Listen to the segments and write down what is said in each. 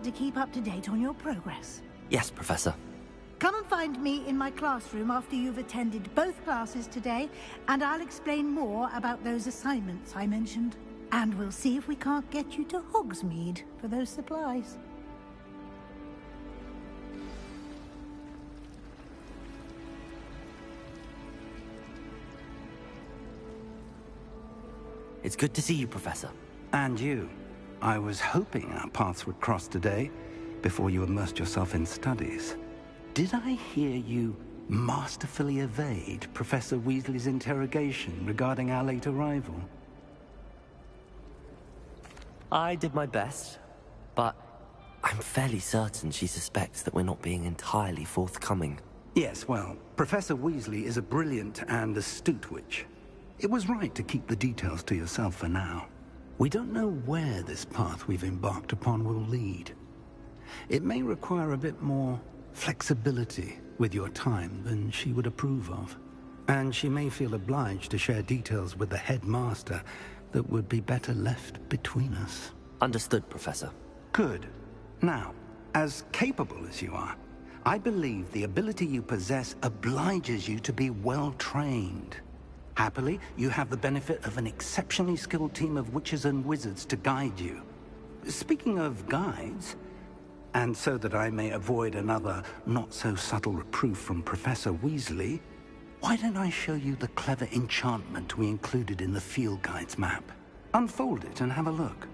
to keep up to date on your progress. Yes, Professor. Come and find me in my classroom after you've attended both classes today, and I'll explain more about those assignments I mentioned. And we'll see if we can't get you to Hogsmeade for those supplies. It's good to see you, Professor. And you. I was hoping our paths would cross today, before you immersed yourself in studies. Did I hear you masterfully evade Professor Weasley's interrogation regarding our late arrival? I did my best, but I'm fairly certain she suspects that we're not being entirely forthcoming. Yes, well, Professor Weasley is a brilliant and astute witch. It was right to keep the details to yourself for now. We don't know where this path we've embarked upon will lead. It may require a bit more flexibility with your time than she would approve of. And she may feel obliged to share details with the headmaster that would be better left between us. Understood, Professor. Good. Now, as capable as you are, I believe the ability you possess obliges you to be well-trained. Happily, you have the benefit of an exceptionally skilled team of witches and wizards to guide you. Speaking of guides, and so that I may avoid another not-so-subtle reproof from Professor Weasley, why don't I show you the clever enchantment we included in the field guide's map? Unfold it and have a look.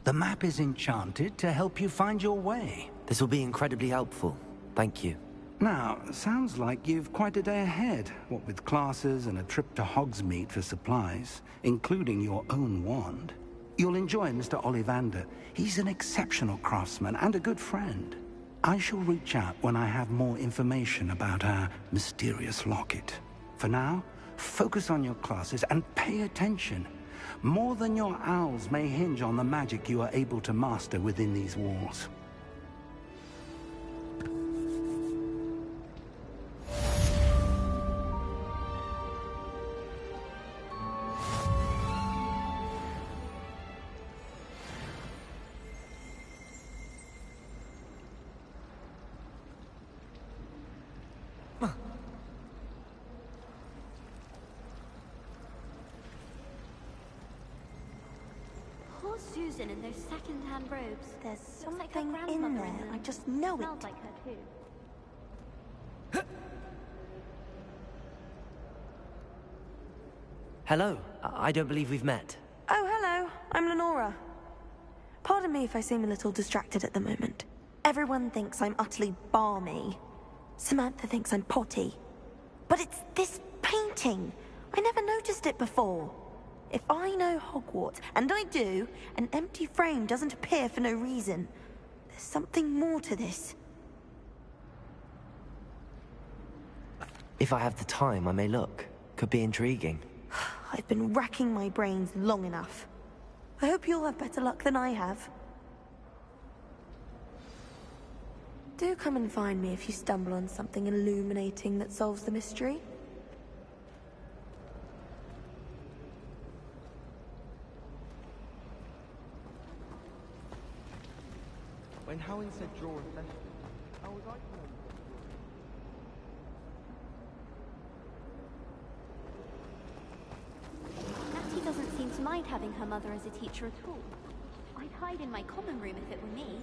The map is enchanted to help you find your way. This will be incredibly helpful. Thank you. Now, sounds like you've quite a day ahead, what with classes and a trip to Hogsmeade for supplies, including your own wand. You'll enjoy Mr. Ollivander. He's an exceptional craftsman and a good friend. I shall reach out when I have more information about our mysterious locket. For now, focus on your classes and pay attention. More than your owls may hinge on the magic you are able to master within these walls. Susan in those second-hand robes. There's something like her in grandmother there. in them. I just know it. Smells like her too. Hello. I don't believe we've met. Oh, hello. I'm Lenora. Pardon me if I seem a little distracted at the moment. Everyone thinks I'm utterly balmy. Samantha thinks I'm potty. But it's this painting. I never noticed it before. If I know Hogwarts, and I do, an empty frame doesn't appear for no reason. There's something more to this. If I have the time, I may look. Could be intriguing. I've been racking my brains long enough. I hope you'll have better luck than I have. Do come and find me if you stumble on something illuminating that solves the mystery. When Howling said draw and flesh, I was like, Natty doesn't seem to mind having her mother as a teacher at all. I'd hide in my common room if it were me.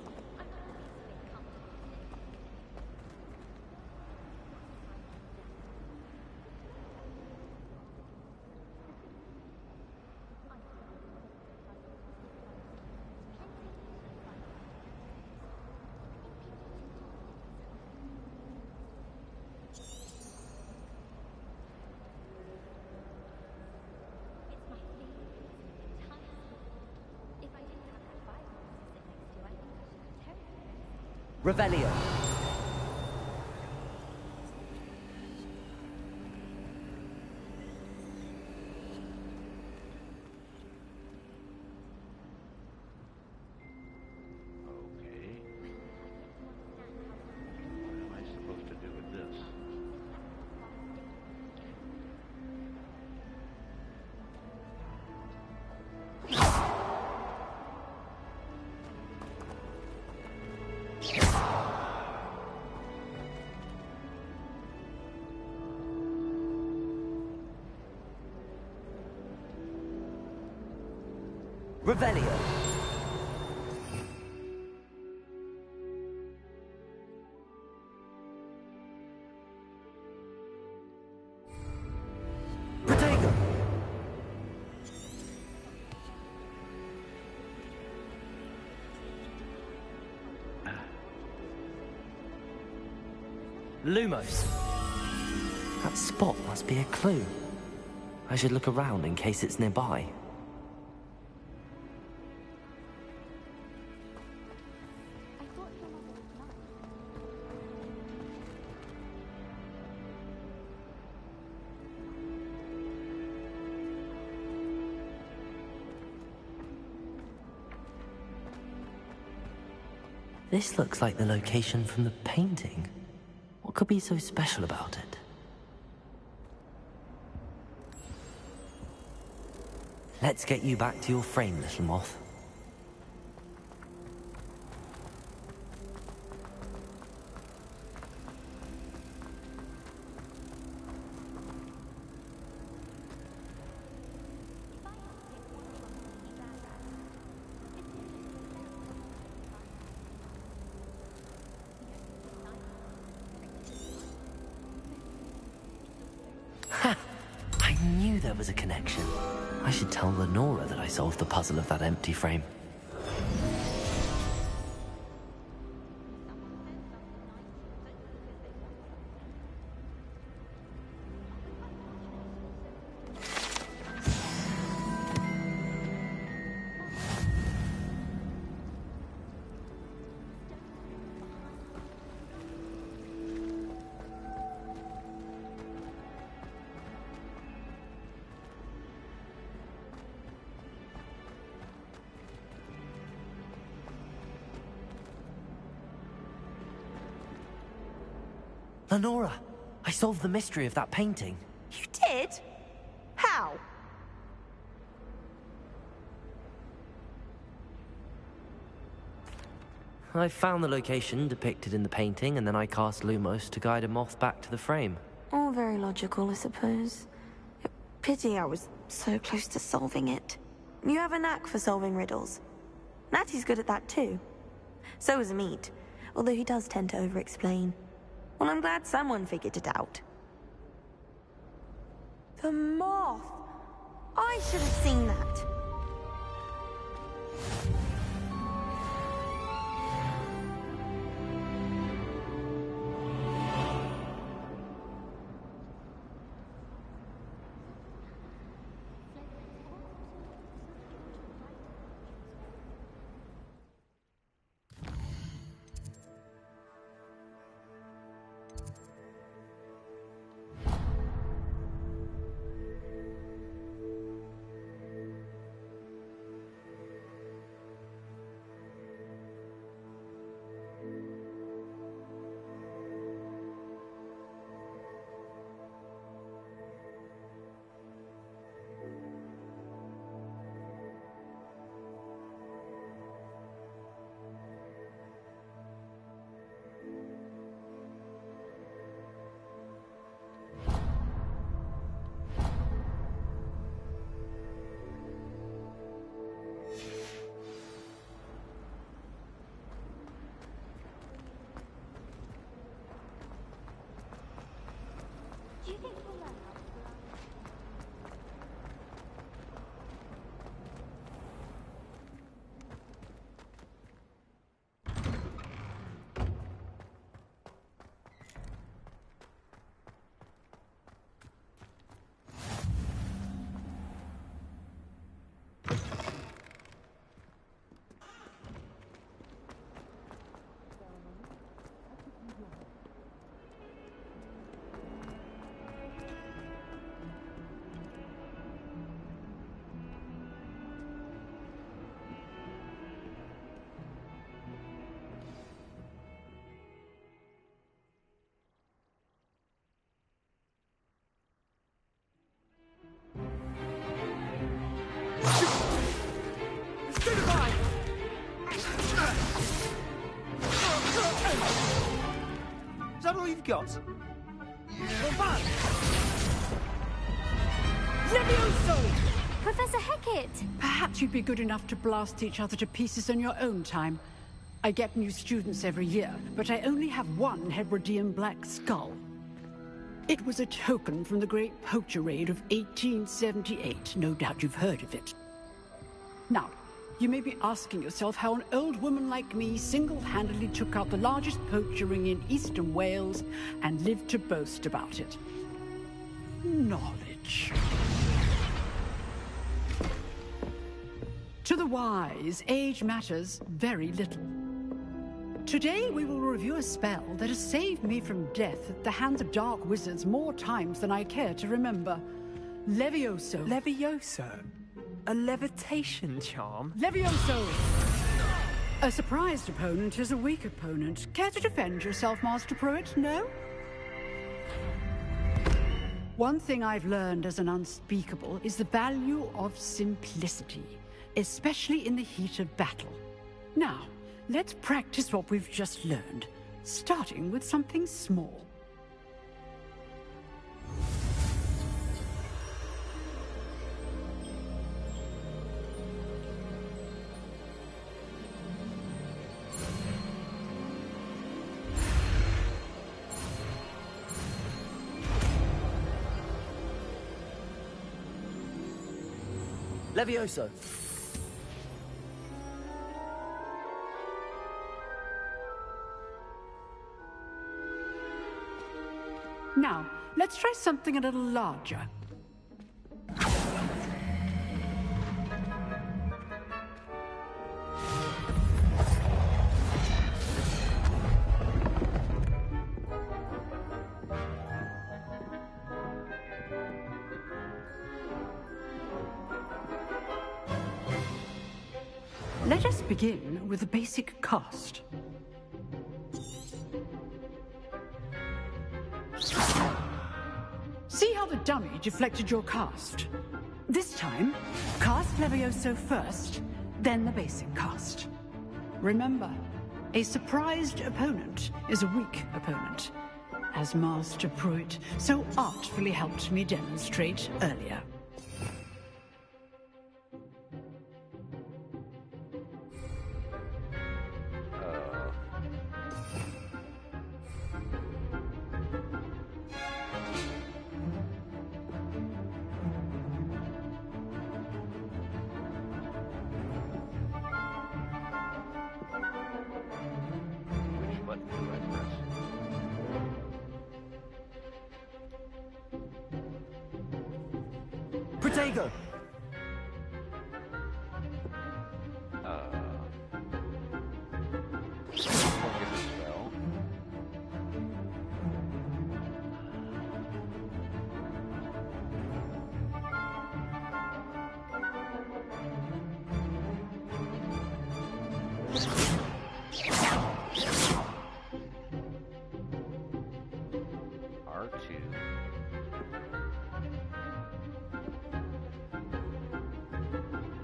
Revelio. Okay. What am I supposed to do with this? Revelio. Protego. Lumos. That spot must be a clue. I should look around in case it's nearby. I thought your mother was mine. This looks like the location from the painting. What could be so special about it? Let's get you back to your frame, little moth. Ha! I knew there was a connection. I should tell Lenora that I solved the puzzle of that empty frame. Lenora, I solved the mystery of that painting. You did? How? I found the location depicted in the painting, and then I cast Lumos to guide a moth back to the frame. All very logical, I suppose. Pity I was so close to solving it. You have a knack for solving riddles. Natty's good at that too. So is Meat, although he does tend to over-explain. Well, I'm glad someone figured it out. The moth! I should have seen that. that all you've got? Levioso! Professor Hecat! Perhaps you'd be good enough to blast each other to pieces in your own time. I get new students every year, but I only have one Hebridean black skull. It was a token from the Great Poacher Raid of 1878. No doubt you've heard of it. Now, you may be asking yourself how an old woman like me single-handedly took out the largest poacher ring in eastern Wales and lived to boast about it. Knowledge. To the wise, age matters very little. Today we will review a spell that has saved me from death at the hands of dark wizards more times than I care to remember. Levioso. Levioso? A levitation charm? Levioso! A surprised opponent is a weak opponent. Care to defend yourself, Master Pruitt? No? One thing I've learned as an unspeakable is the value of simplicity, especially in the heat of battle. Now, let's practice what we've just learned, starting with something small. Levioso. Now, let's try something a little larger. Let us begin with the basic cast. See how the dummy deflected your cast? This time, cast Levioso first, then the basic cast. Remember, a surprised opponent is a weak opponent, as Master Pruitt so artfully helped me demonstrate earlier. Which button do I press? Protego! Focus spell. R2.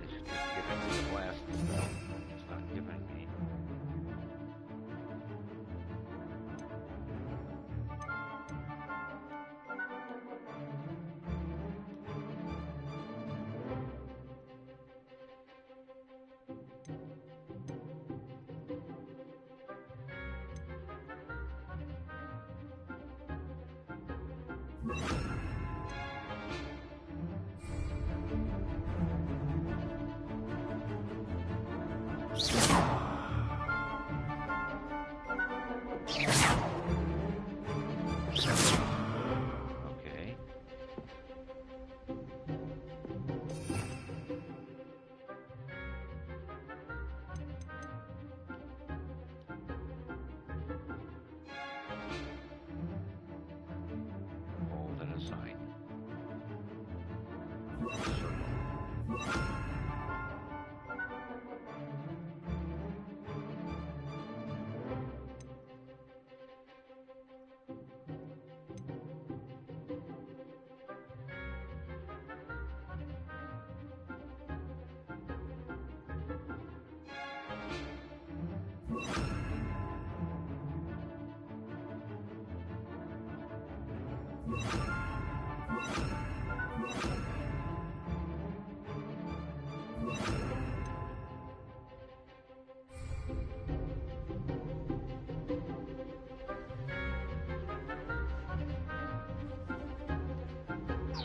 It's just giving me the blast spell. It's not giving me. Okay. Hold and assign. Circle.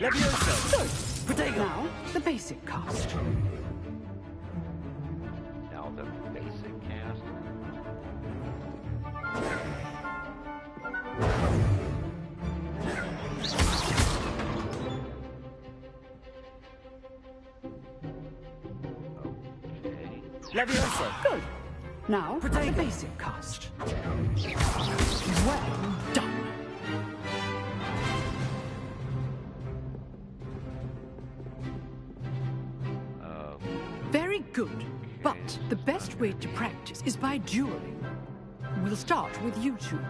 Levioso! Good. Protego! Now, the basic cast. Now the basic cast. Okay. Levioso! Good. Now, the Protego! basic cast. Well done. Very good. But the best way to practice is by dueling. We'll start with you two.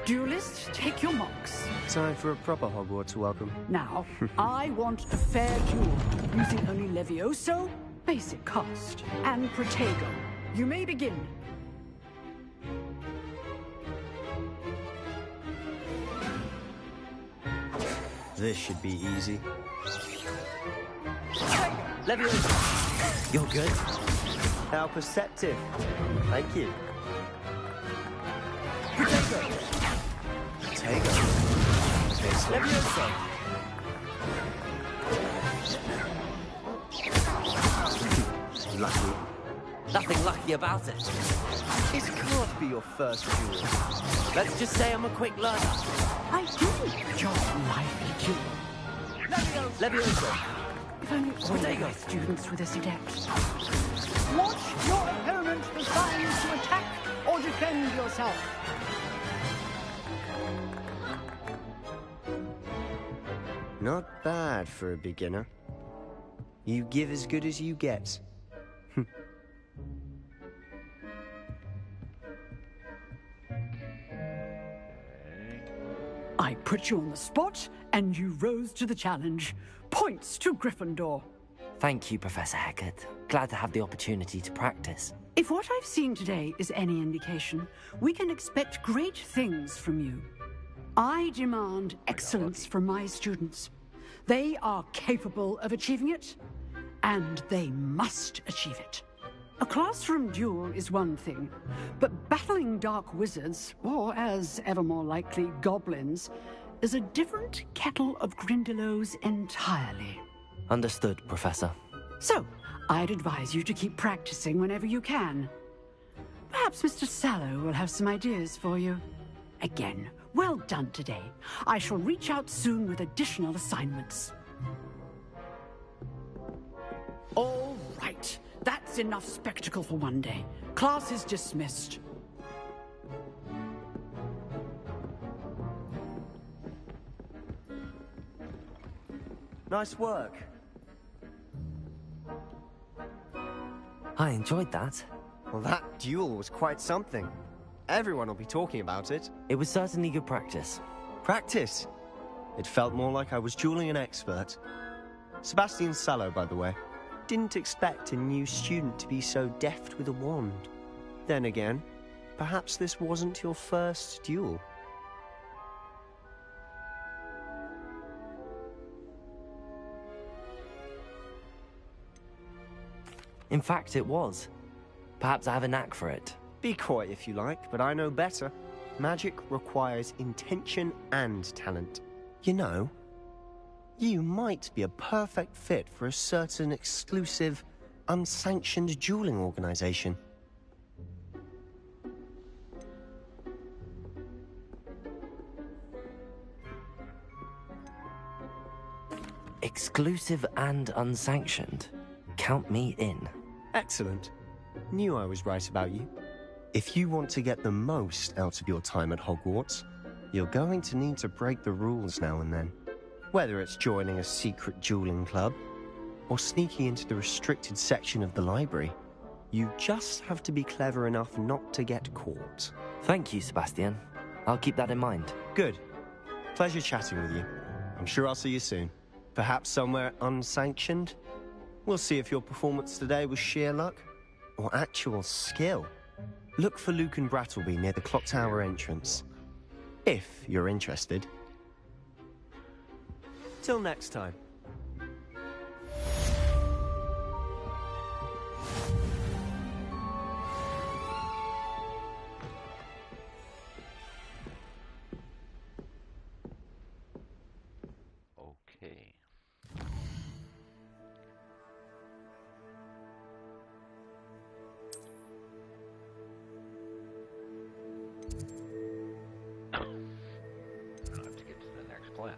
Duelists, take your marks. Time for a proper Hogwarts welcome. Now, I want a fair duel, using only Levioso, basic cast, and Protego. You may begin. This should be easy. Levioso! You're good. How perceptive. Thank you. Protego! Levioso! Lucky. Nothing lucky about it. It can't be your first duel. Let's just say I'm a quick learner. I do enjoy lively duel. Levioso! If only all my students were this adept. Watch your opponent decide to attack or defend yourself. Not bad for a beginner. You give as good as you get. I put you on the spot, and you rose to the challenge. Points to Gryffindor. Thank you, Professor Hecat. Glad to have the opportunity to practice. If what I've seen today is any indication, we can expect great things from you. I demand excellence from my students. They are capable of achieving it, and they must achieve it. A classroom duel is one thing, but battling dark wizards, or as ever more likely, goblins, is a different kettle of Grindylows entirely. Understood, Professor. So, I'd advise you to keep practicing whenever you can. Perhaps Mr. Sallow will have some ideas for you. Again, well done today. I shall reach out soon with additional assignments. All right. That's enough spectacle for one day. Class is dismissed. Nice work. I enjoyed that. Well, that duel was quite something. Everyone will be talking about it. It was certainly good practice. Practice? It felt more like I was dueling an expert. Sebastian Sallow, by the way. Didn't expect a new student to be so deft with a wand. Then again, perhaps this wasn't your first duel. In fact, it was. Perhaps I have a knack for it. Be coy if you like, but I know better. Magic requires intention and talent. You know, you might be a perfect fit for a certain exclusive, unsanctioned dueling organization. Exclusive and unsanctioned. Count me in. Excellent. Knew I was right about you. If you want to get the most out of your time at Hogwarts, you're going to need to break the rules now and then. Whether it's joining a secret dueling club, or sneaking into the restricted section of the library, you just have to be clever enough not to get caught. Thank you, Sebastian. I'll keep that in mind. Good. Pleasure chatting with you. I'm sure I'll see you soon. Perhaps somewhere unsanctioned? We'll see if your performance today was sheer luck, or actual skill. Look for Luke and Brattleby near the Clock Tower entrance. If you're interested. Till next time. Okay. I'll have to get to the next class.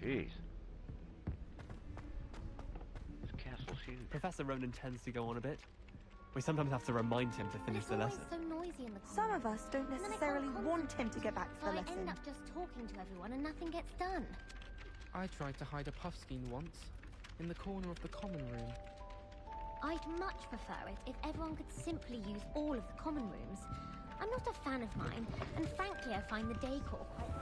Jeez. This castle's huge. Professor Ronan tends to go on a bit. We sometimes have to remind him to finish the lesson. It's always so noisy in the Some of us don't And then I necessarily can't want him to get back to So the I lesson. end up just talking to everyone and nothing gets done. I tried to hide a puffskein once, in the corner of the common room. I'd much prefer it if everyone could simply use all of the common rooms. I'm not a fan of mine, and frankly I find the decor quite...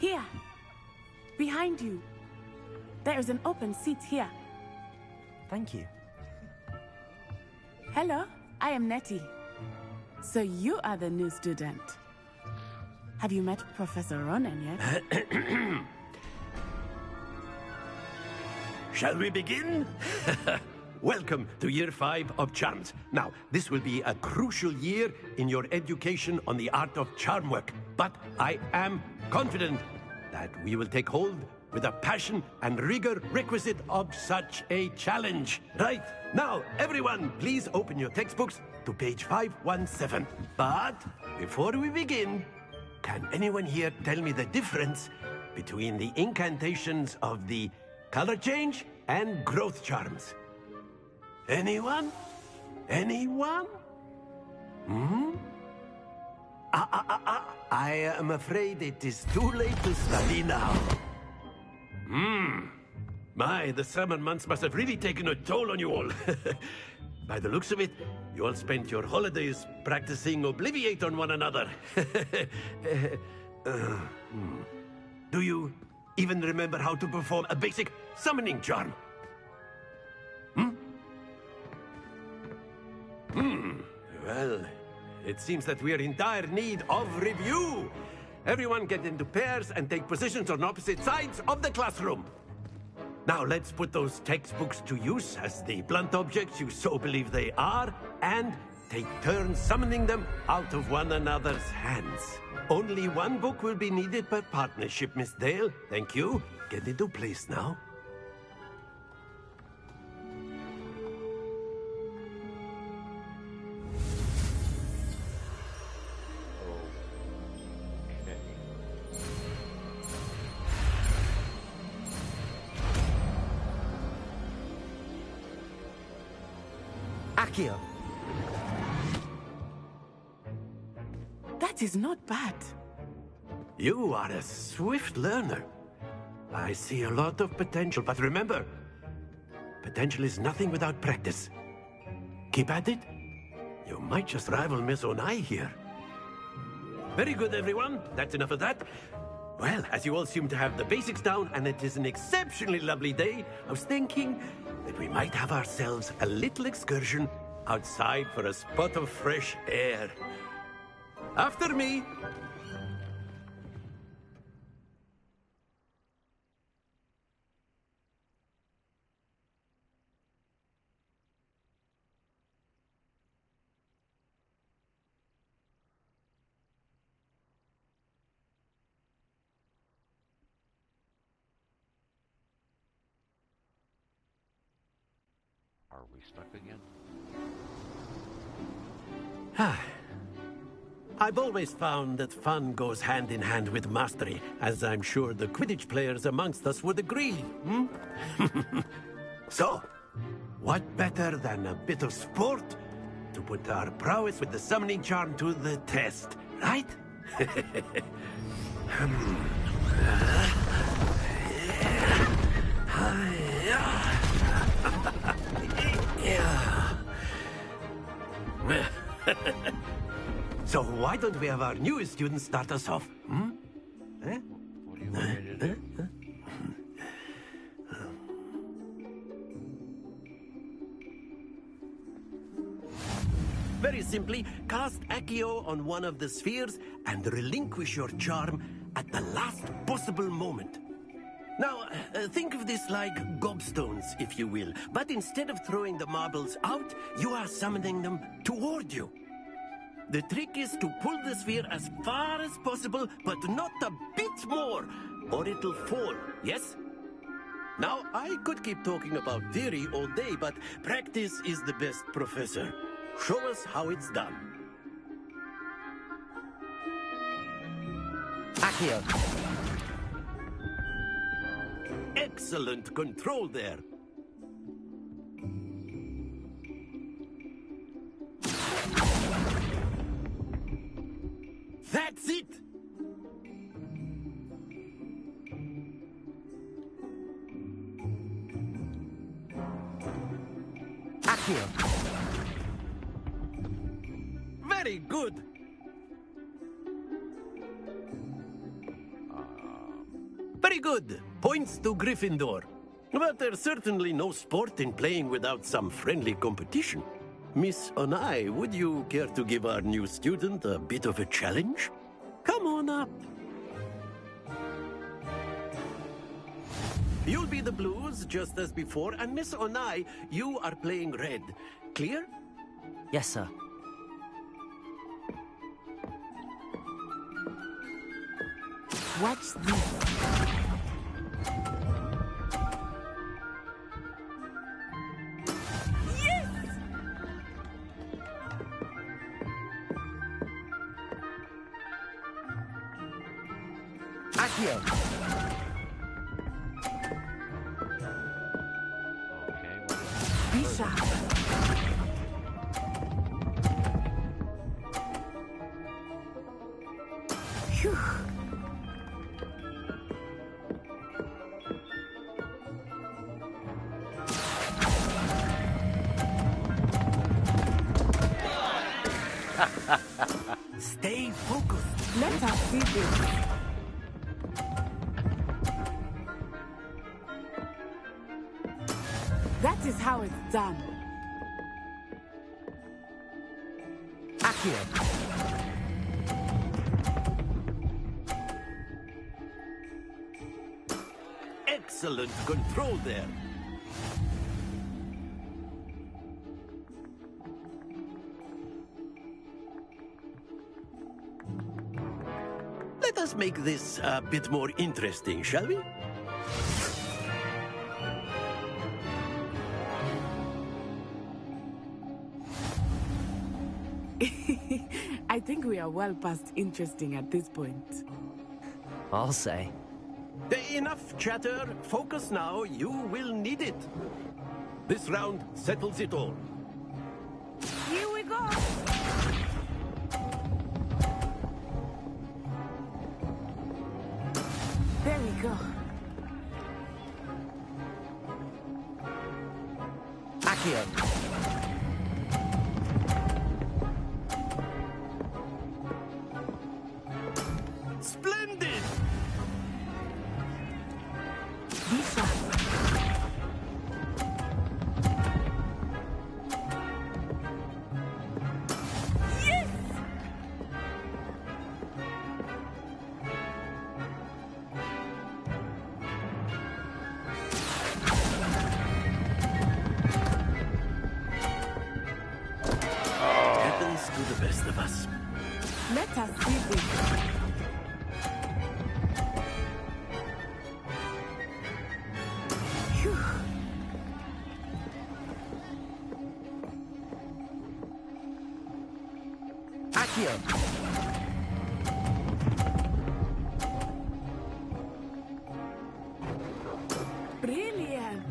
Here, behind you. There is an open seat here. Thank you. Hello, I am Nettie. So you are the new student. Have you met Professor Ronan yet? Shall we begin? Welcome to Year 5 of Charms. Now, this will be a crucial year in your education on the art of charm work, but I am confident that we will take hold with the passion and rigor requisite of such a challenge. Right, now, everyone, please open your textbooks to page 517. But before we begin, can anyone here tell me the difference between the incantations of the color change and growth charms? Anyone? Anyone? I am afraid it is too late to study now. My, the summer months must have really taken a toll on you all. By the looks of it, you all spent your holidays practicing Obliviate on one another. Do you even remember how to perform a basic summoning charm? Well, it seems that we are in dire need of review. Everyone get into pairs and take positions on opposite sides of the classroom. Now let's put those textbooks to use as the blunt objects you so believe they are, and take turns summoning them out of one another's hands. Only one book will be needed per partnership, Miss Dale. Thank you. Get into place now. Accio. That is not bad. You are a swift learner. I see a lot of potential, but remember, potential is nothing without practice. Keep at it. You might just rival Miss Onai here. Very good, everyone. That's enough of that. Well, as you all seem to have the basics down, and it is an exceptionally lovely day, I was thinking that we might have ourselves a little excursion outside for a spot of fresh air. After me. Are we stuck again? I've always found that fun goes hand in hand with mastery, as I'm sure the Quidditch players amongst us would agree. So, what better than a bit of sport to put our prowess with the summoning charm to the test, right? So why don't we have our newest student start us off? Eh? What do you want me to do? Very simply, cast Accio on one of the spheres and relinquish your charm at the last possible moment. Now, think of this like gobstones, if you will. But instead of throwing the marbles out, you are summoning them toward you. The trick is to pull the sphere as far as possible, but not a bit more, or it'll fall, yes? Now, I could keep talking about theory all day, but practice is the best professor. Show us how it's done. Accio. Excellent control there. That's it! Accio. Very good! Very good! Points to Gryffindor. But there's certainly no sport in playing without some friendly competition. Miss Onai, would you care to give our new student a bit of a challenge? Come on up. You'll be the blues, just as before, and Miss Onai, you are playing red. Clear? Yes, sir. Watch this. Accio. Okay, what is Be sharp. Phew. Stay focused. Let us see this. That is how it's done. Accio. Excellent control there. Let us make this a bit more interesting, shall we? I think we are well past interesting at this point. I'll say. Enough chatter. Focus now. You will need it. This round settles it all. Here we go. There we go. Accio. best of us. Let us see this. Accio! Brilliant!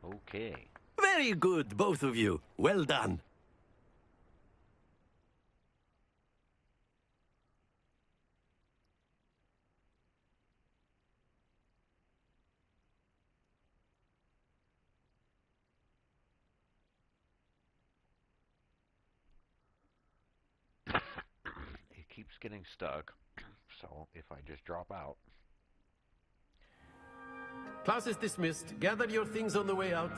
Okay. Very good, both of you. Well done. He keeps getting stuck, so if I just drop out. Class is dismissed. Gather your things on the way out.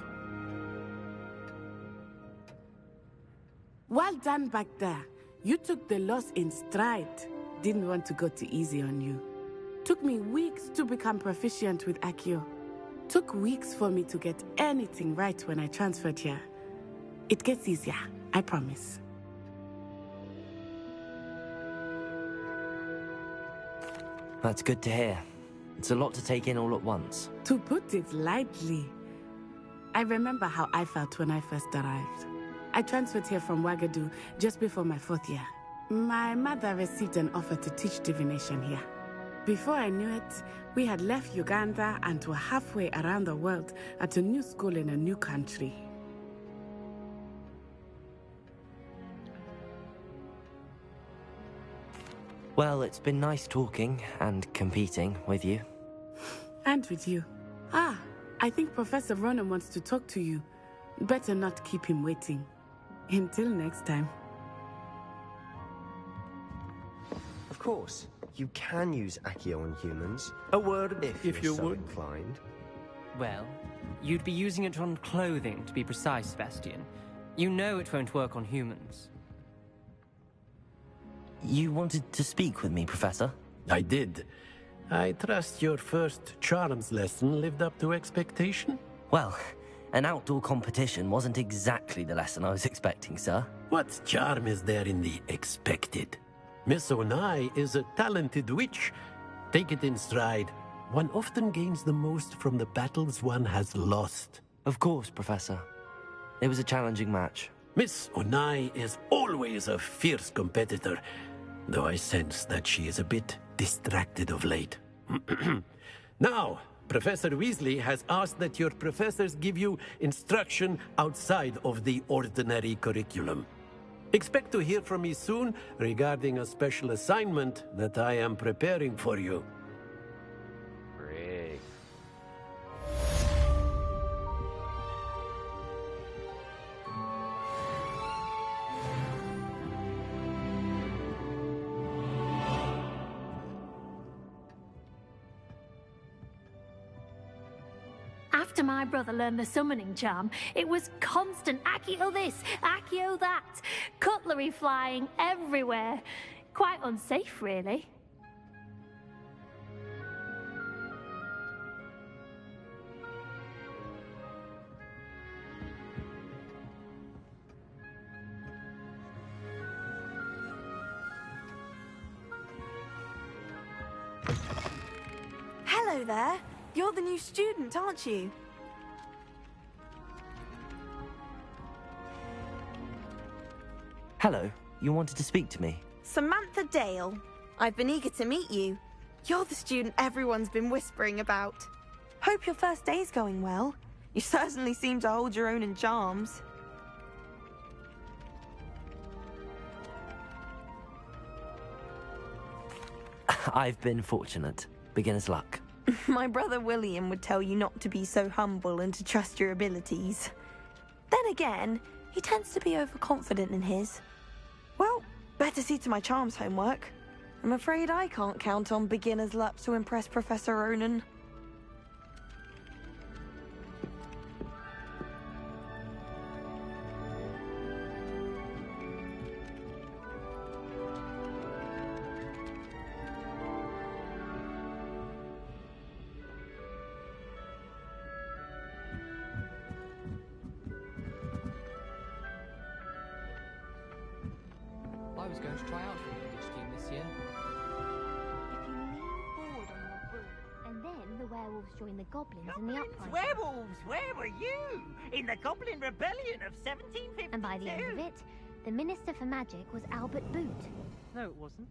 Well done back there. You took the loss in stride. Didn't want to go too easy on you. Took me weeks to become proficient with Accio. Took weeks for me to get anything right when I transferred here. It gets easier, I promise. That's good to hear. It's a lot to take in all at once. To put it lightly, I remember how I felt when I first arrived. I transferred here from Wagadu just before my 4th year. My mother received an offer to teach divination here. Before I knew it, we had left Uganda and were halfway around the world at a new school in a new country. Well, it's been nice talking and competing with you. And with you. Ah, I think Professor Ronan wants to talk to you. Better not keep him waiting. Until next time. Of course, you can use Accio on humans. A word, if you you're so would. inclined. Well, you'd be using it on clothing, to be precise, Sebastian. You know it won't work on humans. You wanted to speak with me, Professor? I did. I trust your first charms lesson lived up to expectation? Well, an outdoor competition wasn't exactly the lesson I was expecting, sir. What charm is there in the expected? Miss Onai is a talented witch. Take it in stride. One often gains the most from the battles one has lost. Of course, Professor. It was a challenging match. Miss Onai is always a fierce competitor, though I sense that she is a bit distracted of late. Now, Professor Weasley has asked that your professors give you instruction outside of the ordinary curriculum. Expect to hear from me soon regarding a special assignment that I am preparing for you. Great. After my brother learned the summoning charm, it was constant Accio this, Accio that, cutlery flying everywhere. Quite unsafe, really. Hello there. You're the new student, aren't you? Hello, you wanted to speak to me? Samantha Dale. I've been eager to meet you. You're the student everyone's been whispering about. Hope your first day's going well. You certainly seem to hold your own in charms. I've been fortunate. Beginner's luck. My brother William would tell you not to be so humble and to trust your abilities. Then again, he tends to be overconfident in his. Well, better see to my charms homework. I'm afraid I can't count on beginner's luck to impress Professor Ronan. was going to try out for the English team this year. If you lean forward on your broom, and then the werewolves join the goblins in the uprising. Werewolves, where were you? In the Goblin Rebellion of 1752. And by the end of it, the Minister for Magic was Albert Boot. No, it wasn't.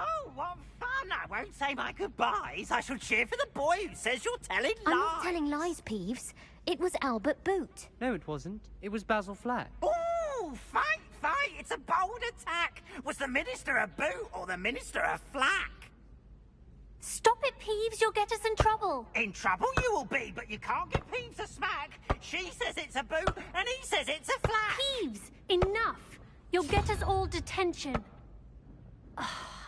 Oh, what fun! I won't say my goodbyes. I shall cheer for the boy who says you're telling lies. I'm not telling lies, Peeves. It was Albert Boot. No, it wasn't. It was Basil Flack. Ooh, fight! It's a bold attack. Was the Minister a boot or the Minister a flack? Stop it, Peeves. You'll get us in trouble. In trouble you will be, but you can't give Peeves a smack. She says it's a boot, and he says it's a flack. Peeves, enough. You'll get us all detention.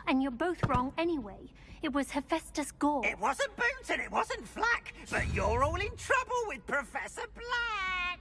And you're both wrong anyway. It was Hephaestus Gore. It wasn't boot and it wasn't flack, but you're all in trouble with Professor Black.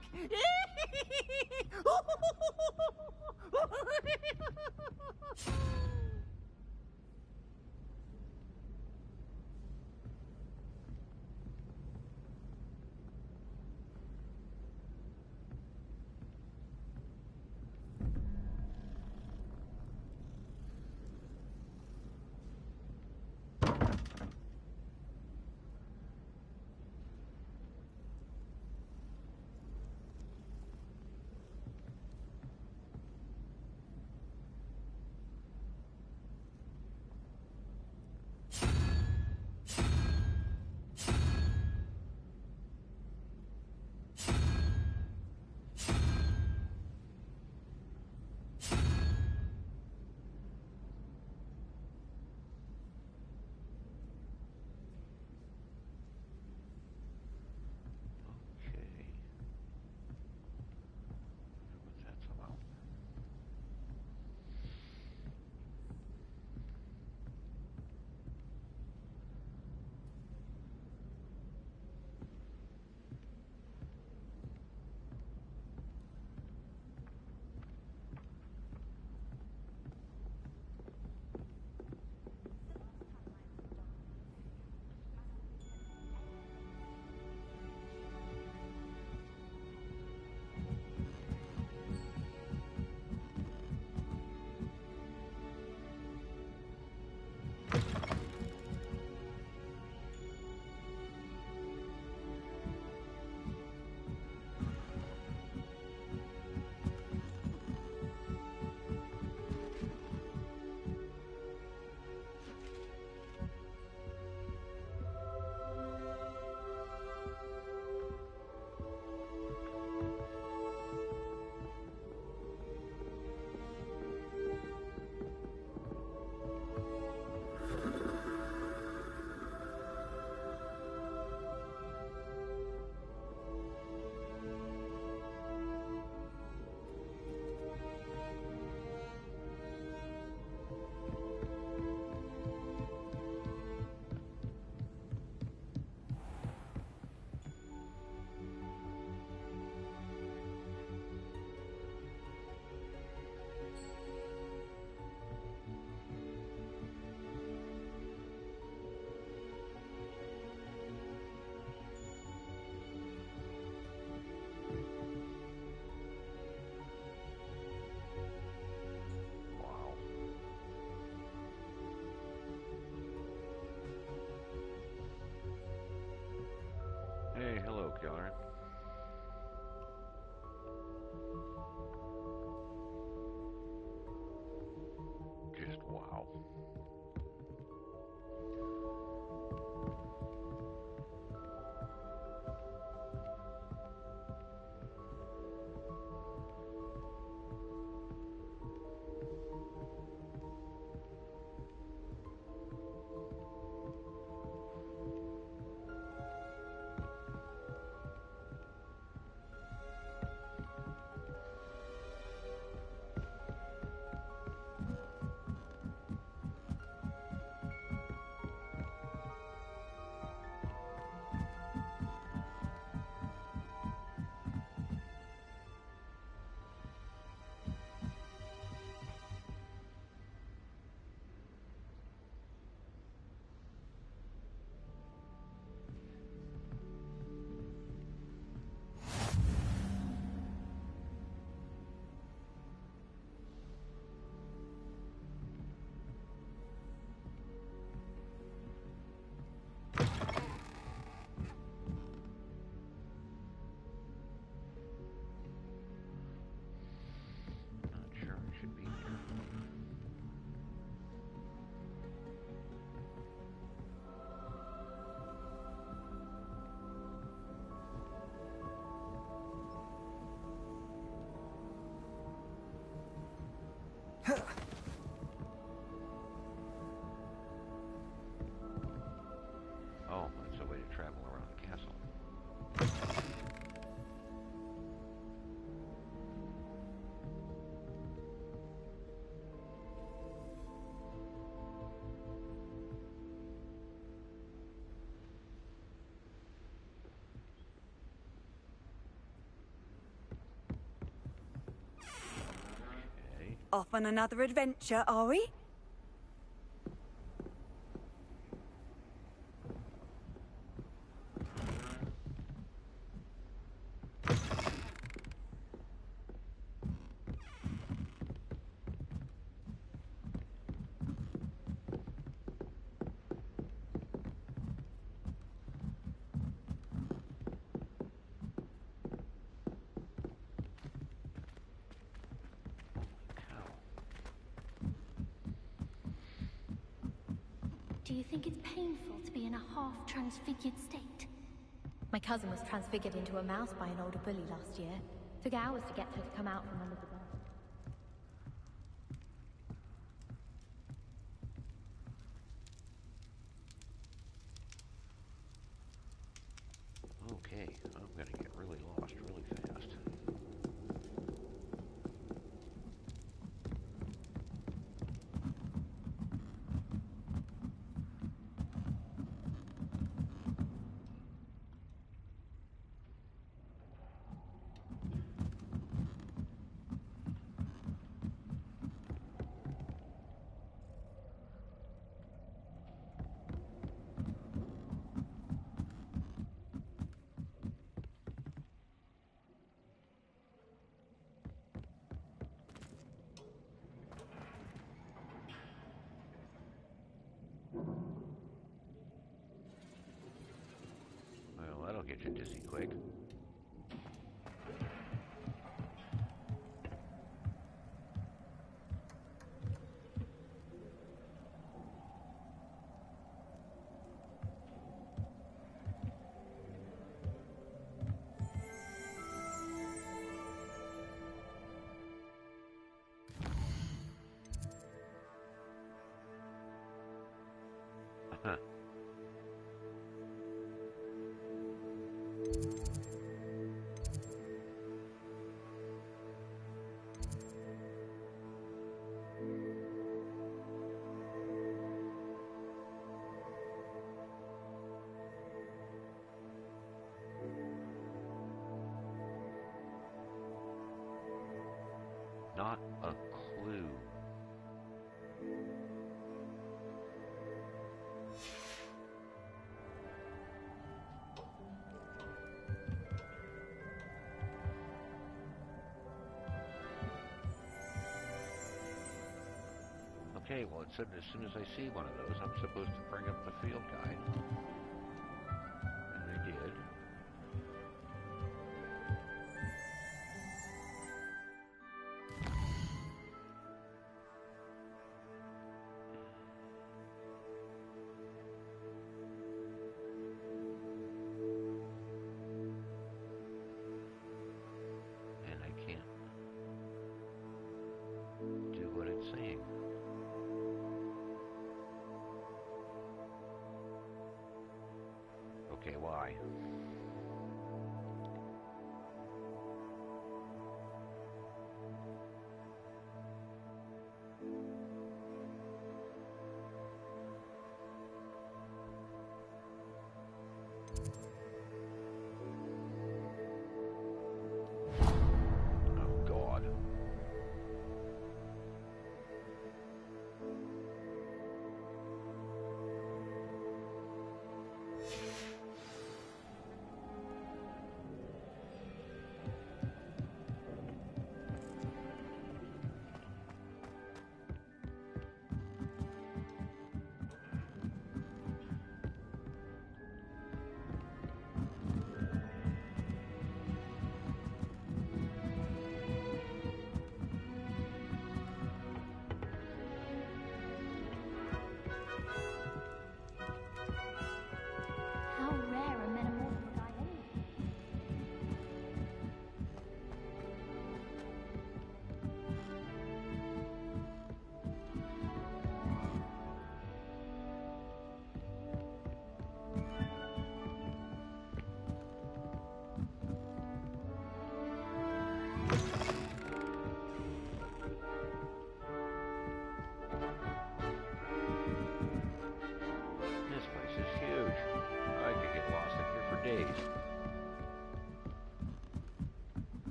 Hey, hello, killer. Just wow. Off on another adventure, are we? Do you think it's painful to be in a half-transfigured state? My cousin was transfigured into a mouse by an older bully last year. Took hours to get her to come out from under the bed. Okay, I'm gonna get really lost really fast. Well, that'll get you dizzy quick. Huh. Not a clue. Okay, well, it said as soon as I see one of those, I'm supposed to bring up the field guide. And I did. And I can't do what it's saying. Okay, why? Oh, God.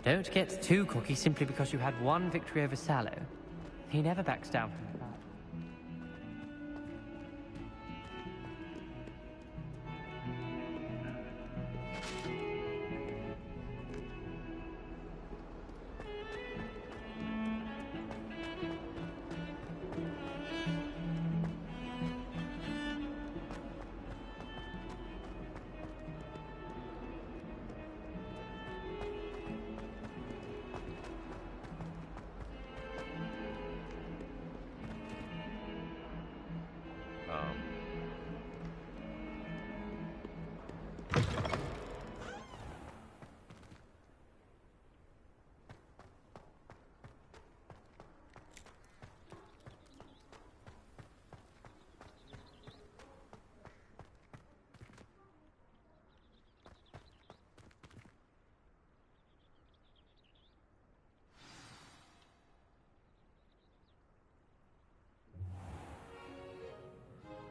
Don't get too cocky simply because you had one victory over Sallow. He never backs down from that.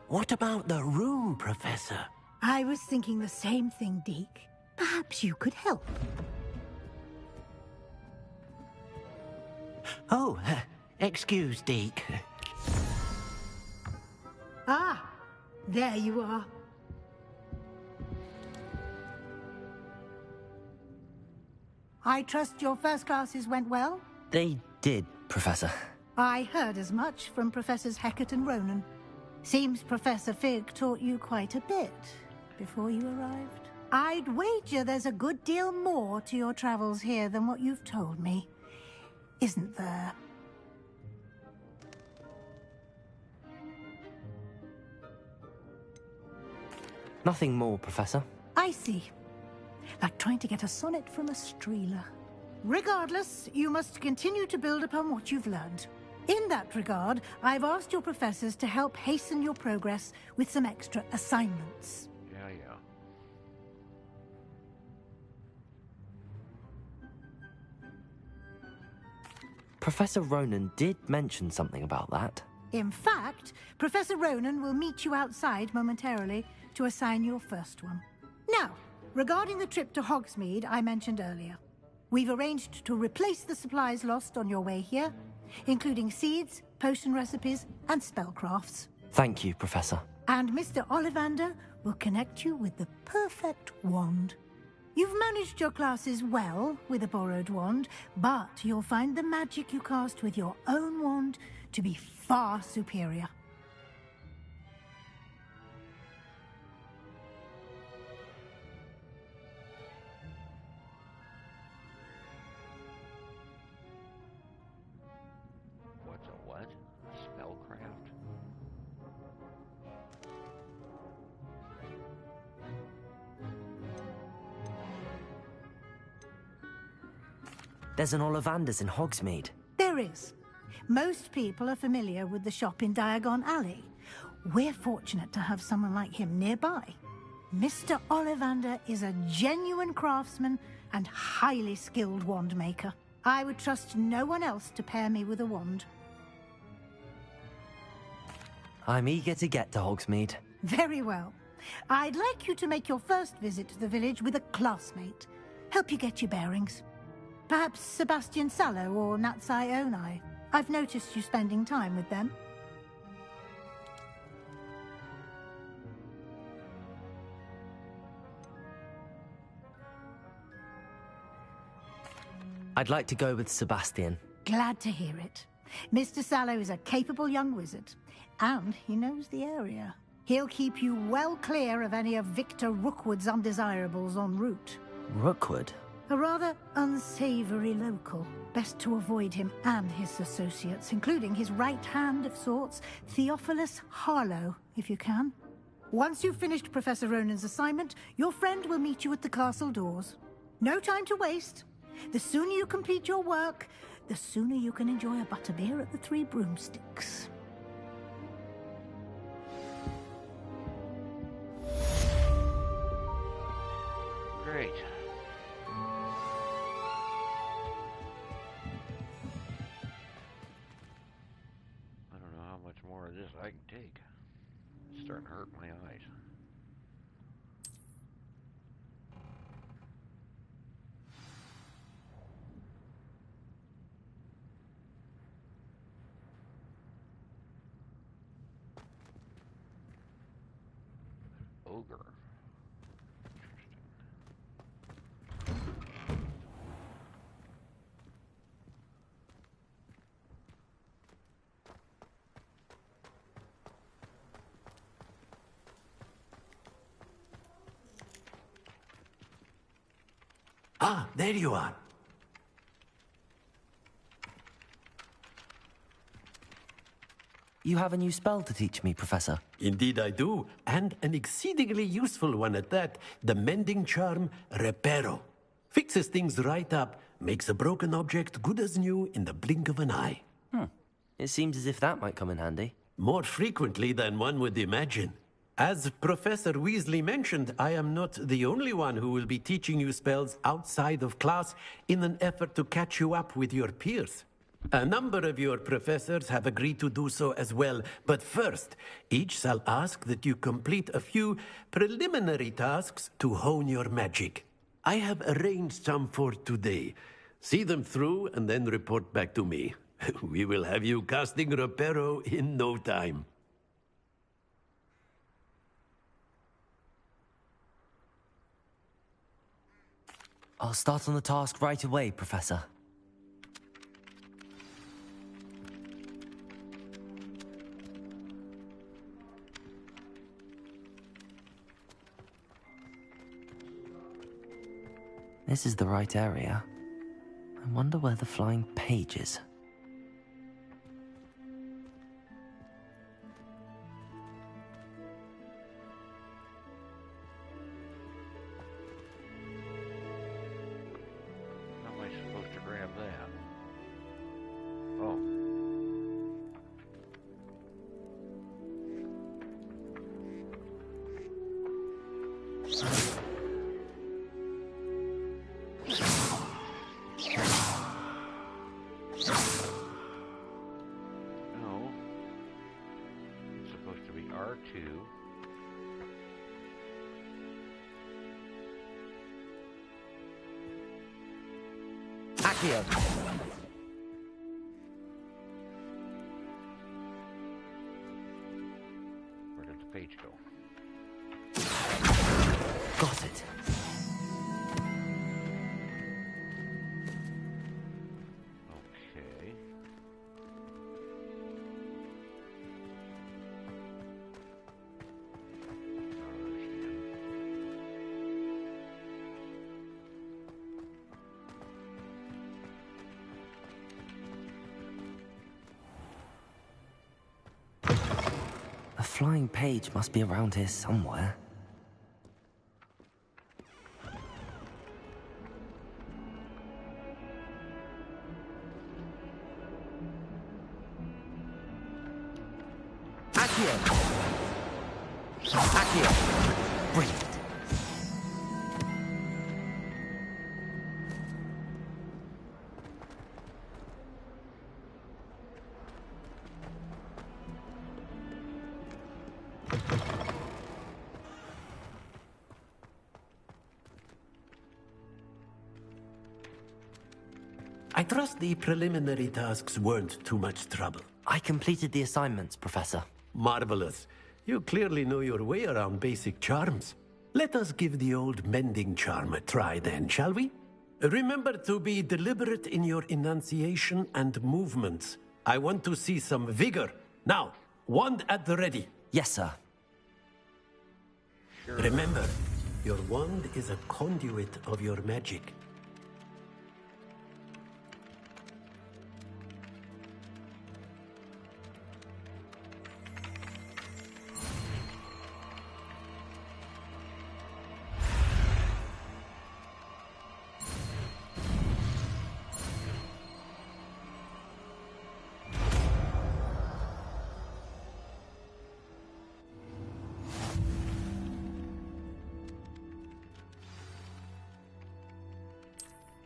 What about the room, Professor? I was thinking the same thing, Deke. Perhaps you could help. Oh, excuse, Deke. Ah, there you are. I trust your first classes went well? They did, Professor. I heard as much from Professors Hecat and Ronan. Seems Professor Fig taught you quite a bit before you arrived. I'd wager there's a good deal more to your travels here than what you've told me. Isn't there? Nothing more, Professor. I see. Like trying to get a sonnet from a streeler. Regardless, you must continue to build upon what you've learned. In that regard, I've asked your professors to help hasten your progress with some extra assignments. Yeah. Professor Ronan did mention something about that. In fact, Professor Ronan will meet you outside momentarily to assign your first one. Now, regarding the trip to Hogsmeade I mentioned earlier, we've arranged to replace the supplies lost on your way here, including seeds, potion recipes, and spellcrafts. Thank you, Professor. And Mr. Ollivander will connect you with the perfect wand. You've managed your classes well with a borrowed wand, but you'll find the magic you cast with your own wand to be far superior. What's a what? Spellcraft? There's an Ollivander's in Hogsmeade. There is. Most people are familiar with the shop in Diagon Alley. We're fortunate to have someone like him nearby. Mr. Ollivander is a genuine craftsman and highly skilled wand maker. I would trust no one else to pair me with a wand. I'm eager to get to Hogsmeade. Very well. I'd like you to make your first visit to the village with a classmate. Help you get your bearings. Perhaps Sebastian Sallow or Natsai Onai. I've noticed you spending time with them. I'd like to go with Sebastian. Glad to hear it. Mr. Sallow is a capable young wizard, and he knows the area. He'll keep you well clear of any of Victor Rookwood's undesirables en route. Rookwood? A rather unsavory local. Best to avoid him and his associates, including his right hand of sorts, Theophilus Harlow, if you can. Once you've finished Professor Ronan's assignment, your friend will meet you at the castle doors. No time to waste. The sooner you complete your work, the sooner you can enjoy a butterbeer at the Three Broomsticks. Great. I don't know how much more of this I can take. It's starting to hurt my eyes. ogre. Ah, there you are. You have a new spell to teach me, Professor. Indeed I do, and an exceedingly useful one at that. The mending charm, Reparo. Fixes things right up, makes a broken object good as new in the blink of an eye. It seems as if that might come in handy. More frequently than one would imagine. As Professor Weasley mentioned, I am not the only one who will be teaching you spells outside of class in an effort to catch you up with your peers. A number of your professors have agreed to do so as well, but first, each shall ask that you complete a few preliminary tasks to hone your magic. I have arranged some for today. See them through and then report back to me. We will have you casting Reparo in no time. I'll start on the task right away, Professor. This is the right area. I wonder where the flying page is. How am I supposed to grab that? Oh. No. It's supposed to be R2. Accio! Where did the page go? Got it. Okay. A flying page must be around here somewhere. Accio! Accio! Brilliant. I trust the preliminary tasks weren't too much trouble. I completed the assignments, Professor. Marvelous. You clearly know your way around basic charms. Let us give the old mending charm a try then, shall we? Remember to be deliberate in your enunciation and movements. I want to see some vigor. Now, wand at the ready. Yes, sir. Sure. Remember, your wand is a conduit of your magic.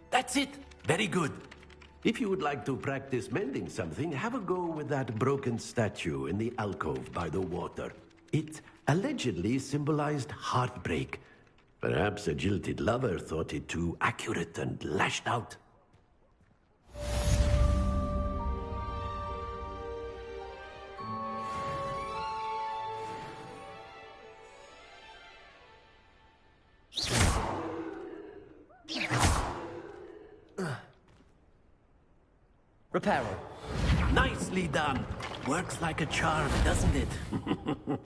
That's it. Very good. If you would like to practice mending something, have a go with that broken statue in the alcove by the water. It allegedly symbolized heartbreak. Perhaps a jilted lover thought it too accurate and lashed out. Reparo. Nicely done. Works like a charm, doesn't it? What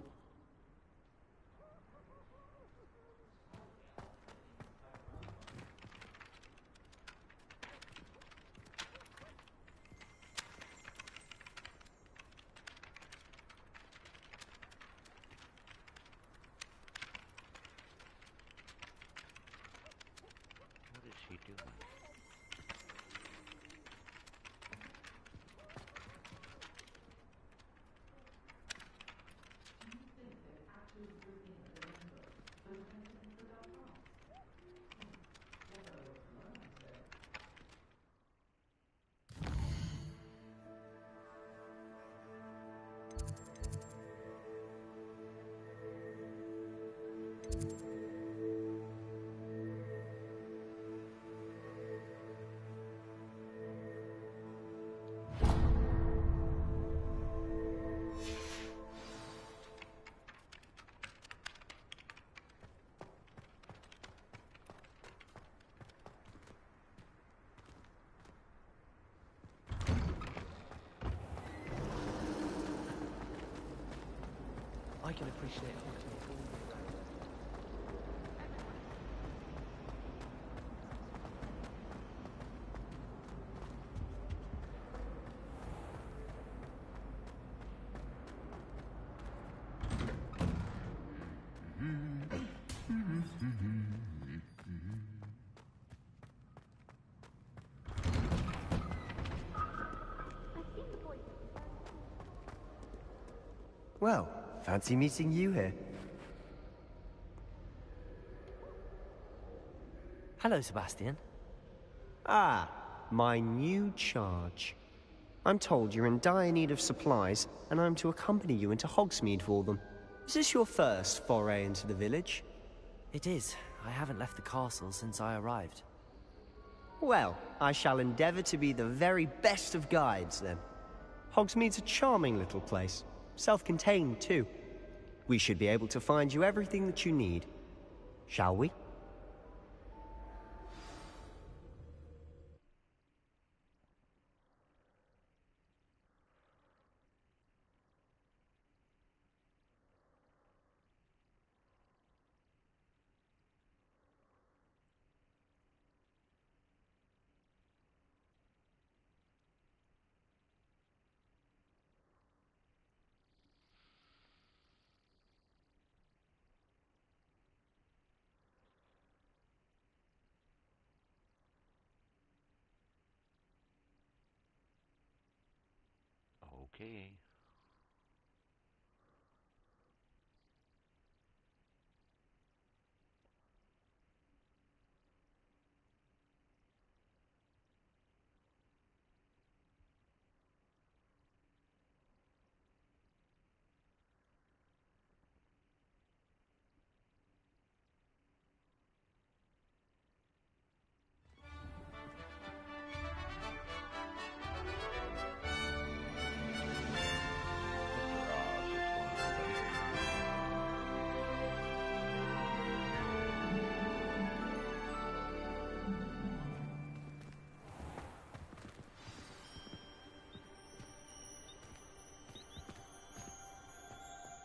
is she doing? I can appreciate Hogsmeade. Well, fancy meeting you here. Hello, Sebastian. Ah, my new charge. I'm told you're in dire need of supplies, and I'm to accompany you into Hogsmeade for them. Is this your first foray into the village? It is. I haven't left the castle since I arrived. Well, I shall endeavour to be the very best of guides, then. Hogsmeade's a charming little place. Self-contained, too. We should be able to find you everything that you need. Shall we? Okay.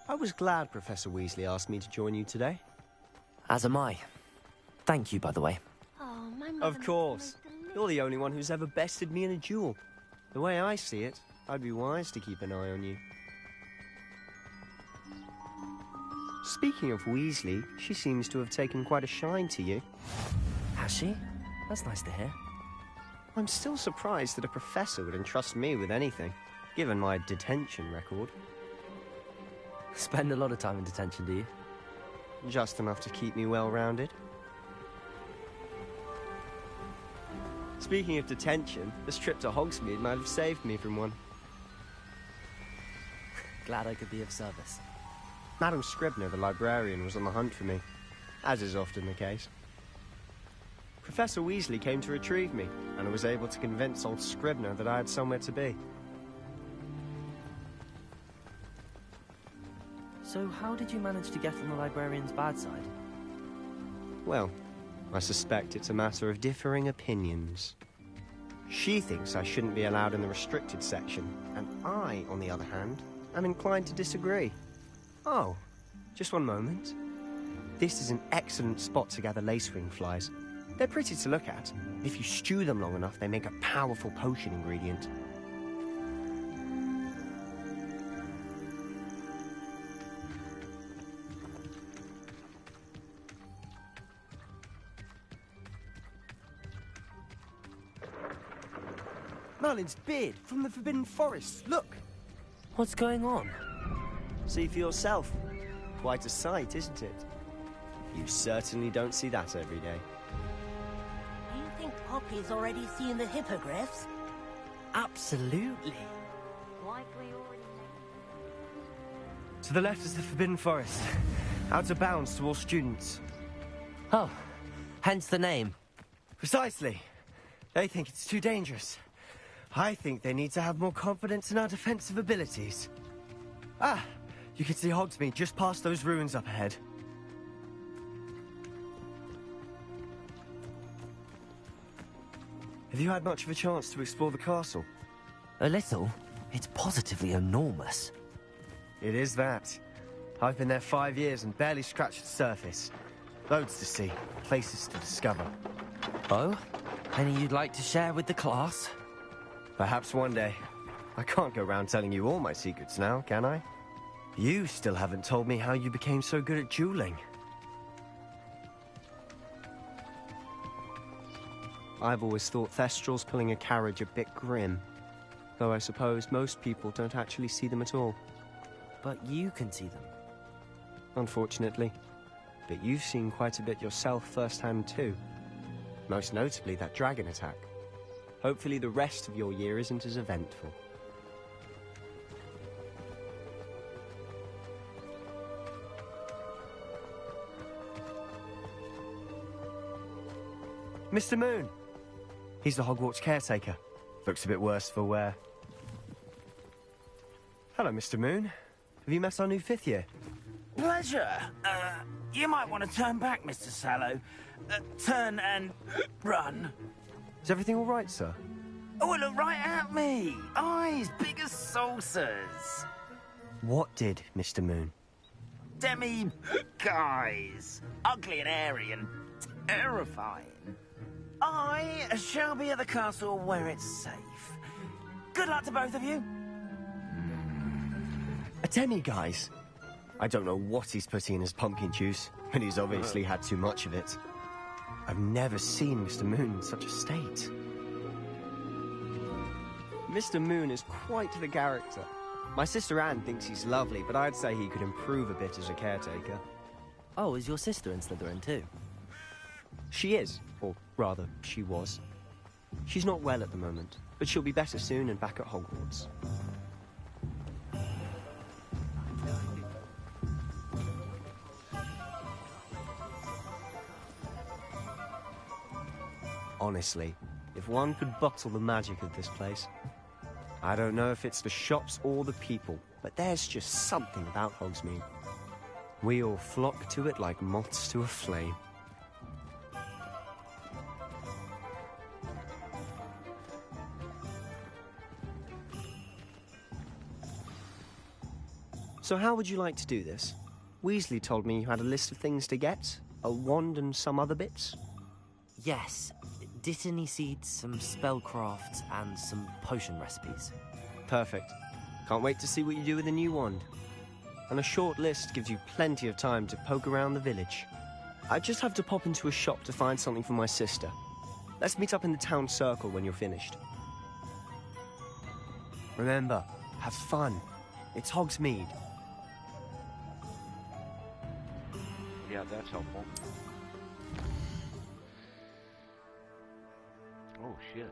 I was glad Professor Weasley asked me to join you today. As am I. Thank you, by the way. Oh, my mother Of course. You're the only one who's ever bested me in a duel. The way I see it, I'd be wise to keep an eye on you. Speaking of Weasley, she seems to have taken quite a shine to you. Has she? That's nice to hear. I'm still surprised that a professor would entrust me with anything, given my detention record. Spend a lot of time in detention, do you? Just enough to keep me well-rounded. Speaking of detention, this trip to Hogsmeade might have saved me from one. Glad I could be of service. Madam Scribner, the librarian, was on the hunt for me, as is often the case. Professor Weasley came to retrieve me, and I was able to convince old Scribner that I had somewhere to be. So how did you manage to get on the librarian's bad side? Well, I suspect it's a matter of differing opinions. She thinks I shouldn't be allowed in the restricted section, and I, on the other hand, am inclined to disagree. Oh, just one moment. This is an excellent spot to gather lacewing flies. They're pretty to look at. If you stew them long enough, they make a powerful potion ingredient. Merlin's beard from the Forbidden Forest. Look! What's going on? See for yourself. Quite a sight, isn't it? You certainly don't see that every day. Do you think Poppy's already seen the hippogriffs? Absolutely. Likely already. To the left is the Forbidden Forest. Out of bounds to all students. Oh, hence the name. Precisely. They think it's too dangerous. I think they need to have more confidence in our defensive abilities. Ah, you can see Hogsmeade just past those ruins up ahead. Have you had much of a chance to explore the castle? A little. It's positively enormous. It is that. I've been there 5 years and barely scratched the surface. Loads to see, places to discover. Oh? Any you'd like to share with the class? Perhaps one day. I can't go around telling you all my secrets now, can I? You still haven't told me how you became so good at dueling. I've always thought Thestrals pulling a carriage a bit grim. Though I suppose most people don't actually see them at all. But you can see them. Unfortunately. But you've seen quite a bit yourself firsthand too. Most notably that dragon attack. Hopefully the rest of your year isn't as eventful. Mr. Moon! He's the Hogwarts caretaker. Looks a bit worse for wear. Hello, Mr. Moon. Have you met our new 5th year? Pleasure. You might want to turn back, Mr. Sallow. Turn and run. Is everything all right, sir? Oh, look right at me. Eyes big as saucers. What did, Mr. Moon? Guys. Ugly and airy and terrifying. I shall be at the castle where it's safe. Good luck to both of you. A demi-guise? I don't know what he's putting in his pumpkin juice, but he's obviously had too much of it. I've never seen Mr. Moon in such a state. Mr. Moon is quite the character. My sister Anne thinks he's lovely, but I'd say he could improve a bit as a caretaker. Oh, is your sister in Slytherin too? She is, or rather, she was. She's not well at the moment, but she'll be better soon and back at Hogwarts. Honestly, if one could bottle the magic of this place. I don't know if it's the shops or the people, but there's just something about Hogsmeade. We all flock to it like moths to a flame. So how would you like to do this? Weasley told me you had a list of things to get, a wand and some other bits. Yes. Dittany seeds, some spellcrafts, and some potion recipes. Perfect. Can't wait to see what you do with the new wand. And a short list gives you plenty of time to poke around the village. I just have to pop into a shop to find something for my sister. Let's meet up in the town circle when you're finished. Remember, have fun. It's Hogsmeade. Yeah, that's helpful. Oh, shit.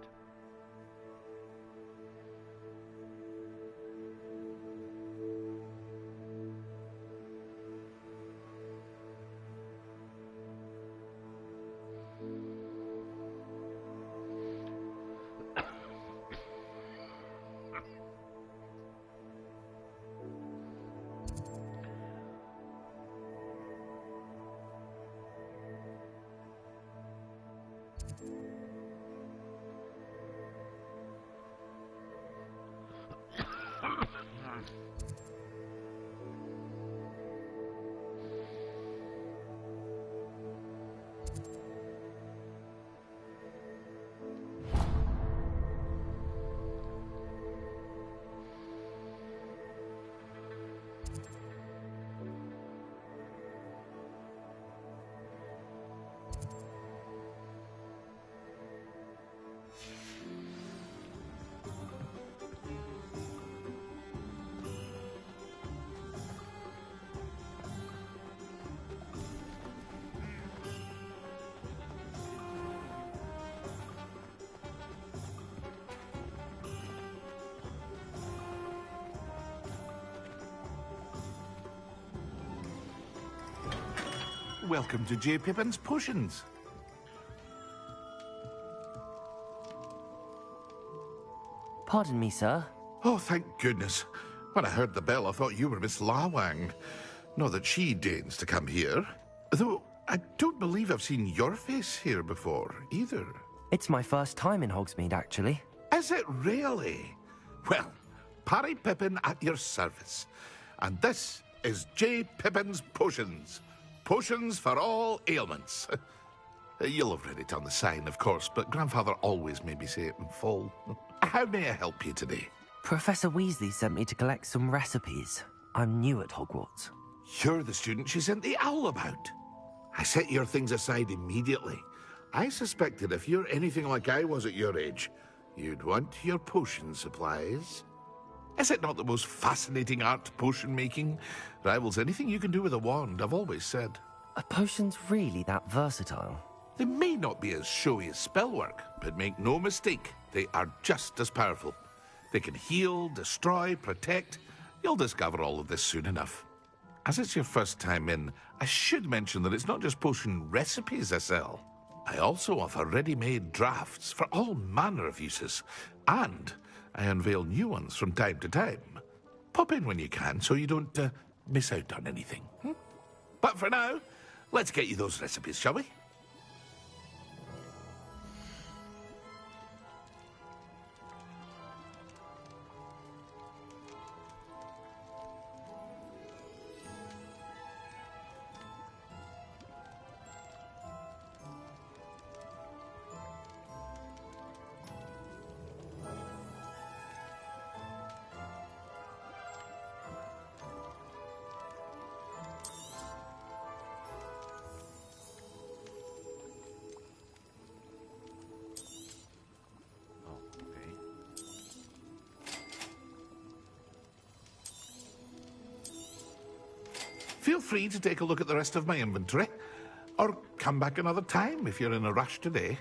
Welcome to J. Pippin's Potions. Pardon me, sir. Oh, thank goodness. When I heard the bell, I thought you were Miss Lawang. Not that she deigns to come here. Though, I don't believe I've seen your face here before, either. It's my first time in Hogsmeade, actually. Is it really? Well, Parry Pippin at your service. And this is J. Pippin's Potions. Potions for all ailments. You'll have read it on the sign, of course, but Grandfather always made me say it in full. How may I help you today? Professor Weasley sent me to collect some recipes. I'm new at Hogwarts. You're the student she sent the owl about. I set your things aside immediately. I suspected if you're anything like I was at your age, you'd want your potion supplies. Is it not the most fascinating art, potion making? Rivals anything you can do with a wand, I've always said. Are potions really that versatile? They may not be as showy as spellwork, but make no mistake, they are just as powerful. They can heal, destroy, protect. You'll discover all of this soon enough. As it's your first time in, I should mention that it's not just potion recipes I sell. I also offer ready-made drafts for all manner of uses, and I unveil new ones from time to time. Pop in when you can so you don't miss out on anything. But for now, let's get you those recipes, shall we? Feel free to take a look at the rest of my inventory, or come back another time if you're in a rush today.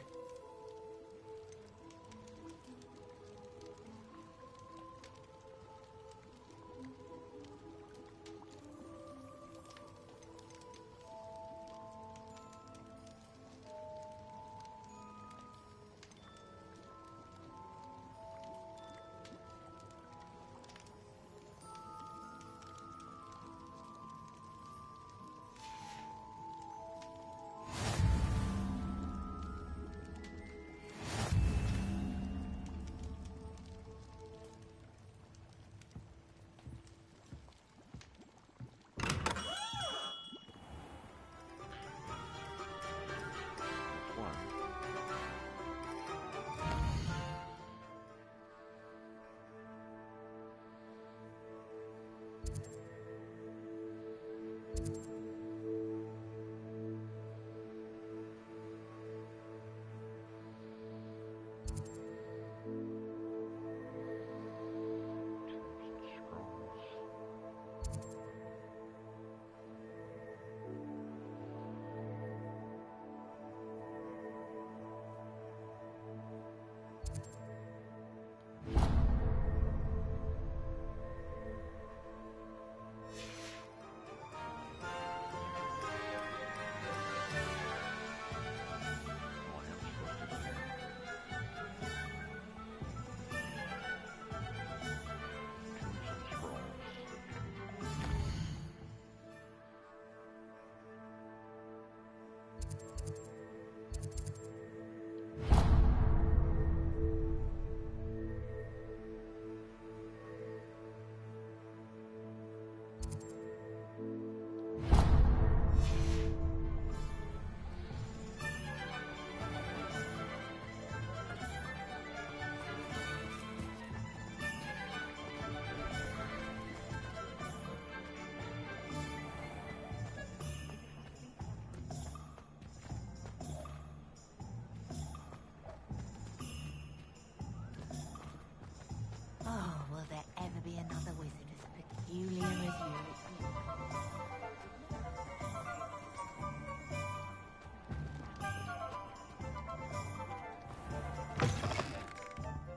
Yulia is Yulia.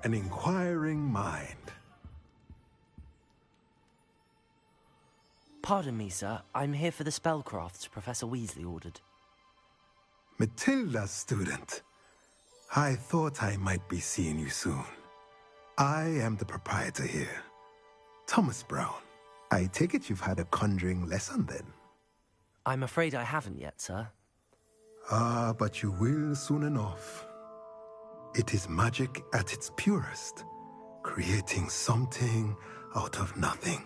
An inquiring mind. Pardon me, sir. I'm here for the spellcrafts Professor Weasley ordered. Matilda's student. I thought I might be seeing you soon. I am the proprietor here, Thomas Brown. I take it you've had a conjuring lesson then? I'm afraid I haven't yet, sir. Ah, but you will soon enough. It is magic at its purest, creating something out of nothing.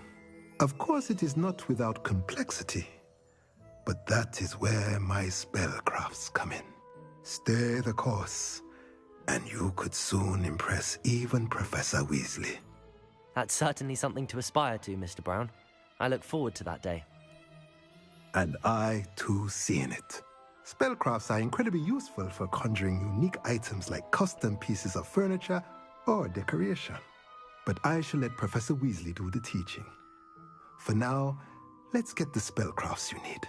Of course, it is not without complexity, but that is where my spellcrafts come in. Stay the course, and you could soon impress even Professor Weasley. That's certainly something to aspire to, Mr. Brown. I look forward to that day. And I, too, seeing it. Spellcrafts are incredibly useful for conjuring unique items like custom pieces of furniture or decoration. But I shall let Professor Weasley do the teaching. For now, let's get the spellcrafts you need.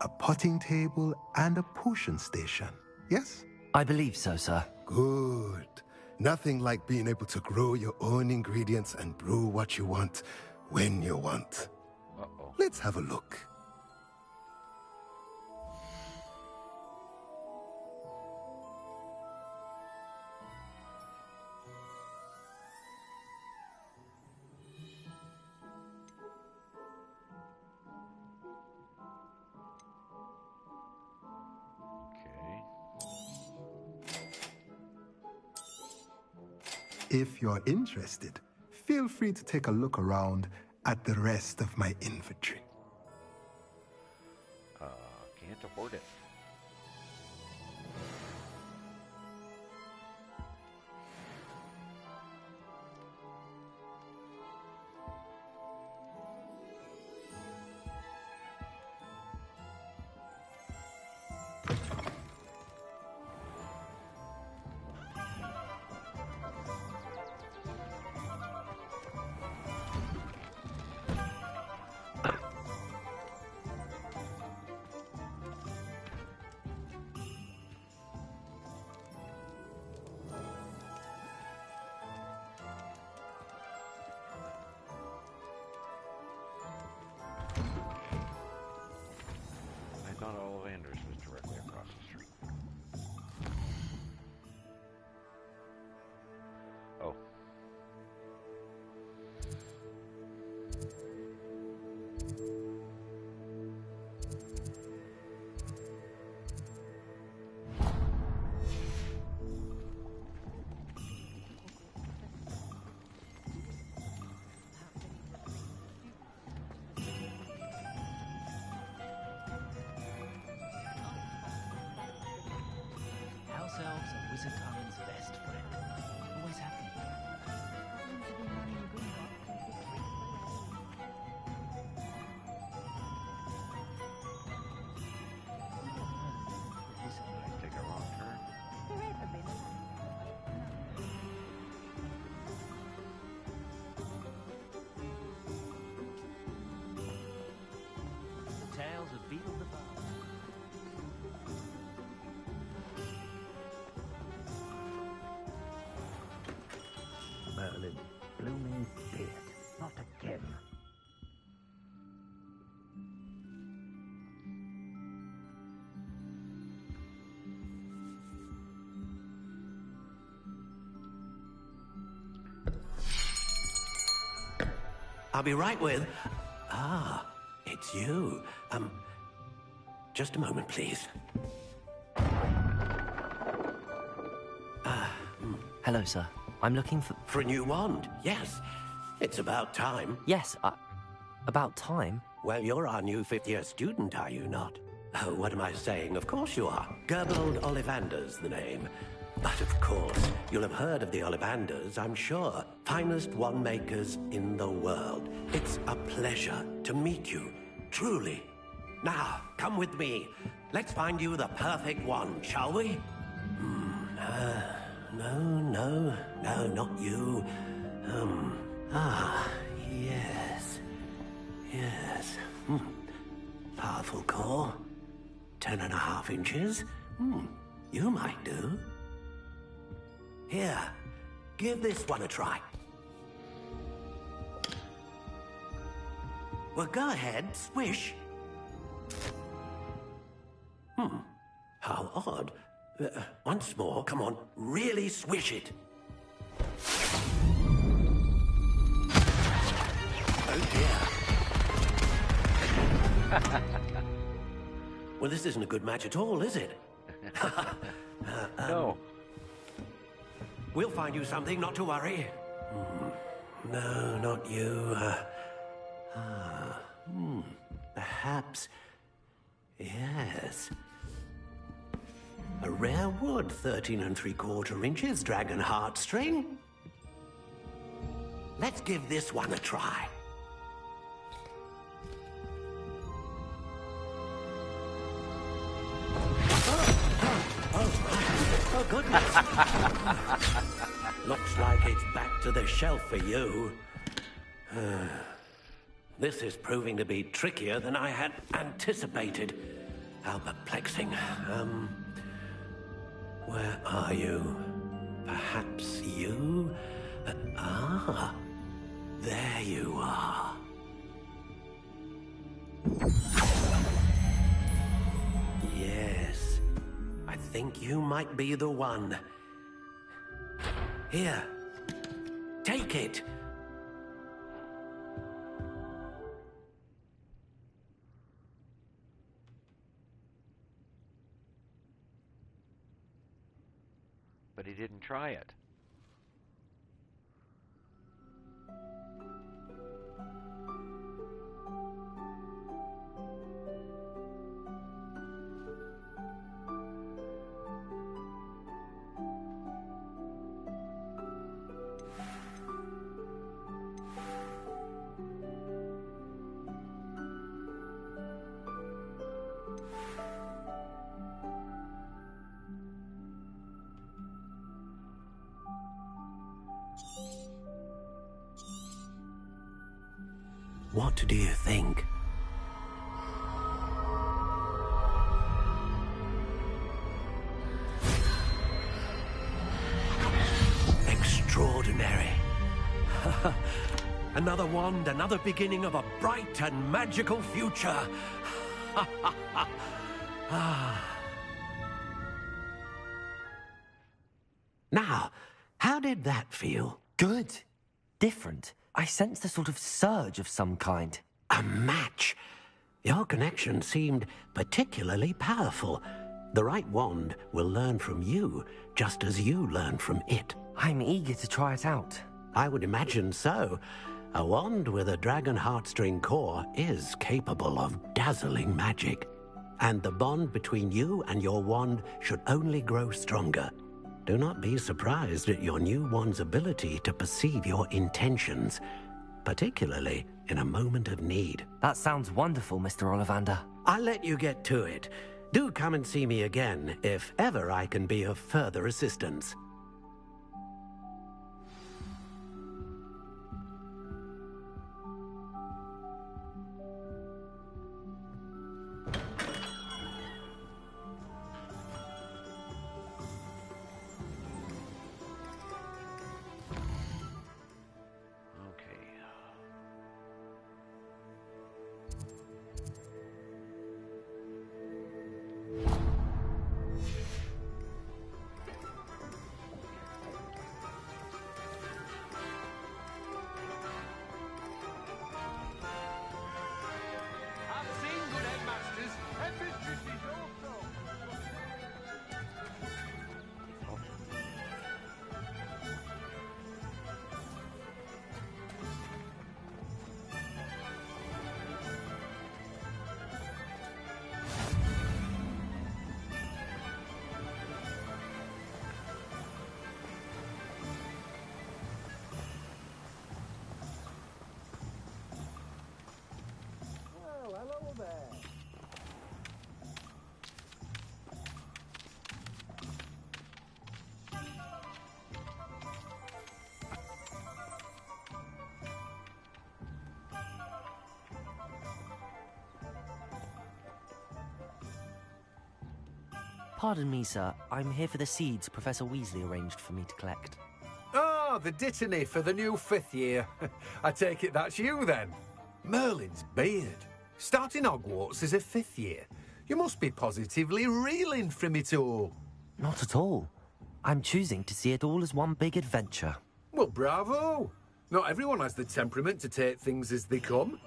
A potting table and a potion station, yes? I believe so, sir. Good. Nothing like being able to grow your own ingredients and brew what you want when you want. Uh-oh. Let's have a look. If you're interested, feel free to take a look around at the rest of my inventory. Can't afford it. I thought Ollivanders was directly across the street. Oh. House elves are Wizardtine's best friend. Always have been. Might take a wrong turn. Tales of Beetle the Bard. Merlin, blooming dead. Not again. I'll be right with... Ah, it's you. Just a moment, please. Hello, sir. I'm looking for... For a new wand, yes. It's about time. Yes, about time? Well, you're our new fifth-year student, are you not? Oh, what am I saying? Of course you are. Gerbold Ollivander's the name. But of course, you'll have heard of the Ollivanders, I'm sure. Finest wand makers in the world. It's a pleasure to meet you, truly. Now, come with me. Let's find you the perfect wand, shall we? No, not you. Yes. Yes. Powerful core. 10.5 inches. You might do. Here, give this one a try. Well, go ahead, swish. How odd. Once more, come on, really swish it. Oh dear. Well, this isn't a good match at all, is it? No. We'll find you something, not to worry. No, not you. Perhaps... Yes. A rare wood, 13 3/4 inches, dragon heartstring. Let's give this one a try. Oh, goodness. Looks like it's back to the shelf for you. This is proving to be trickier than I had anticipated. How perplexing. Where are you? Perhaps you? There you are. Yes. I think you might be the one. Here. Take it. But he didn't try it. What do you think? Extraordinary. Another wand, another beginning of a bright and magical future. Now, how did that feel? Good. Different. I sensed a sort of surge of some kind. A match. Your connection seemed particularly powerful. The right wand will learn from you, just as you learn from it. I'm eager to try it out. I would imagine so. A wand with a dragon heartstring core is capable of dazzling magic. And the bond between you and your wand should only grow stronger. Do not be surprised at your new wand's ability to perceive your intentions, particularly in a moment of need. That sounds wonderful, Mr. Ollivander. I'll let you get to it. Do come and see me again if ever I can be of further assistance. Pardon me, sir. I'm here for the seeds Professor Weasley arranged for me to collect. Ah, the dittany for the new 5th year. I take it that's you, then. Merlin's beard. Starting Hogwarts as a 5th year. You must be positively reeling from it all. Not at all. I'm choosing to see it all as one big adventure. Well, bravo. Not everyone has the temperament to take things as they come.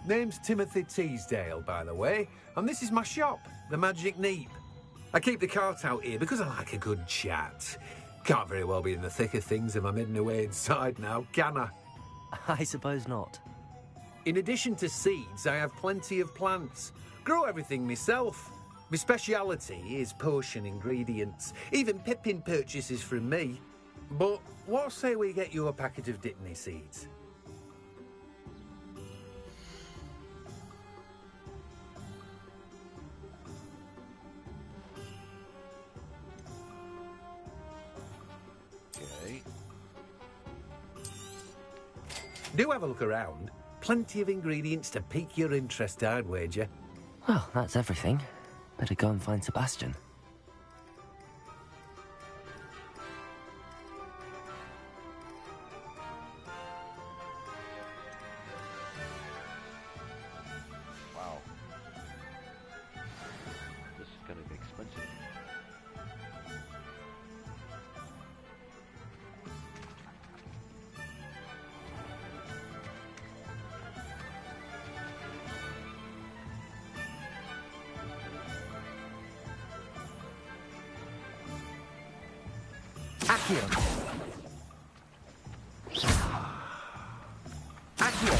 Name's Timothy Teasdale, by the way, and this is my shop, the Magic Neep. I keep the cart out here because I like a good chat. Can't very well be in the thick of things if I'm hidden away inside now, can I? I suppose not. In addition to seeds, I have plenty of plants. Grow everything myself. My speciality is potion ingredients. Even Pippin purchases from me. But what say we get you a packet of dittany seeds? Okay. Do have a look around. Plenty of ingredients to pique your interest, I'd wager. Well, that's everything. Better go and find Sebastian. Wow. This is gonna be expensive. Accio. Accio.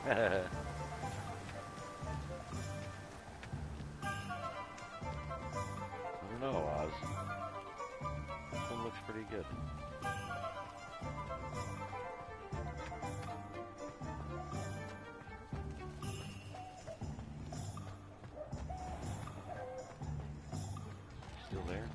I don't know, Oz. This one looks pretty good. Still there?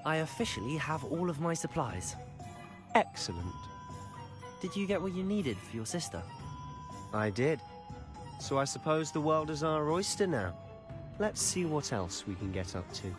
I officially have all of my supplies. Excellent. Did you get what you needed for your sister? I did. So I suppose the world is our oyster now. Let's see what else we can get up to.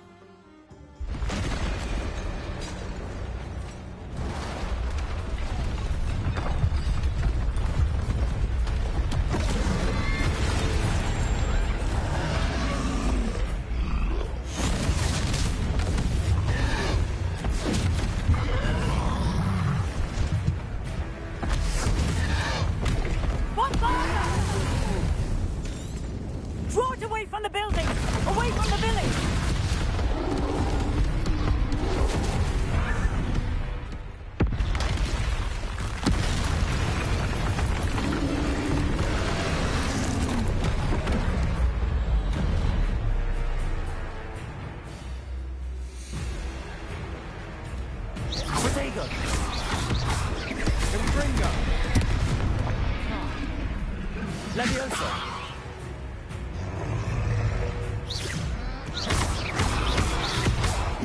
Draw it away from the building! Away from the village! Protego. Confringo. Levioso.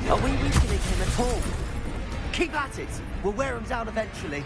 Are we weakening him at all? Keep at it. We'll wear him down eventually.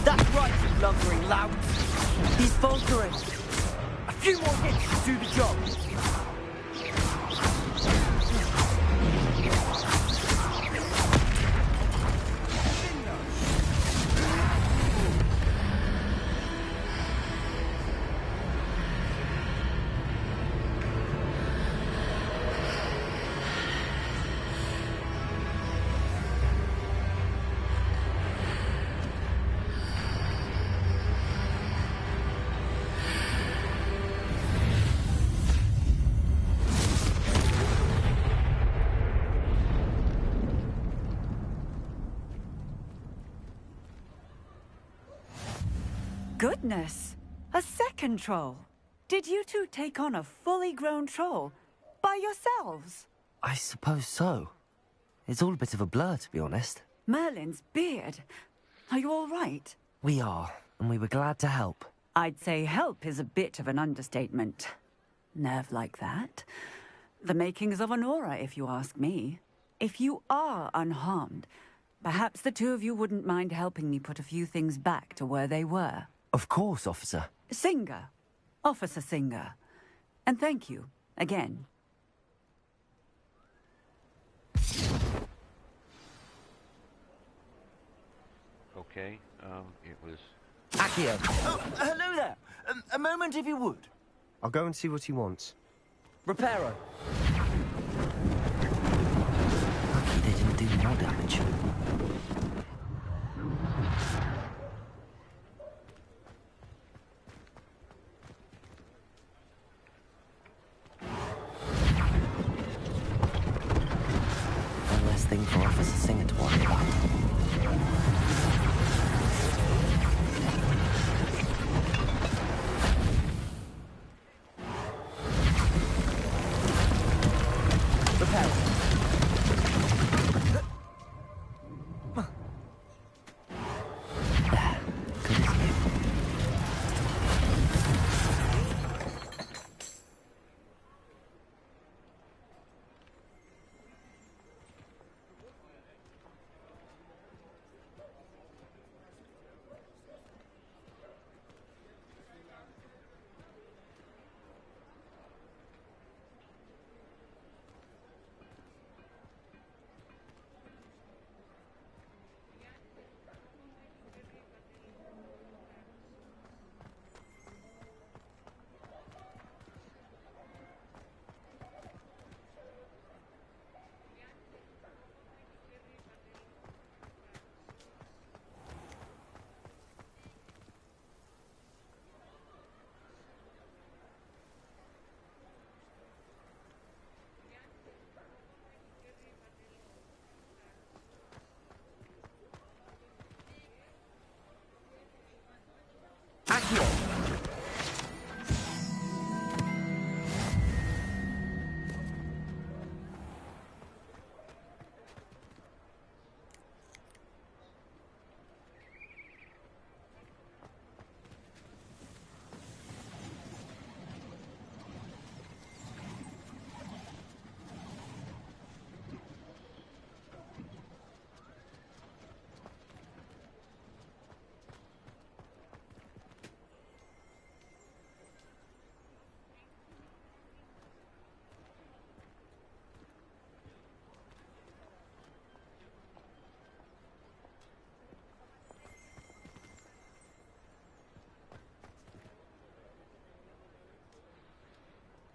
That's right, you lumbering lout. He's faltering. A few more hits to do the job. Goodness! A second troll! Did you two take on a fully grown troll? By yourselves? I suppose so. It's all a bit of a blur, to be honest. Merlin's beard. Are you all right? We are, and we were glad to help. I'd say help is a bit of an understatement. Nerve like that. The makings of an aura, if you ask me. If you are unharmed, perhaps the two of you wouldn't mind helping me put a few things back to where they were. Of course, officer. Singer. Officer Singer. And thank you, again. Okay, it was... Accio! Oh, hello there! A moment if you would. I'll go and see what he wants. Reparo! Lucky they didn't do more damage. One less thing for Officer Singer to worry about.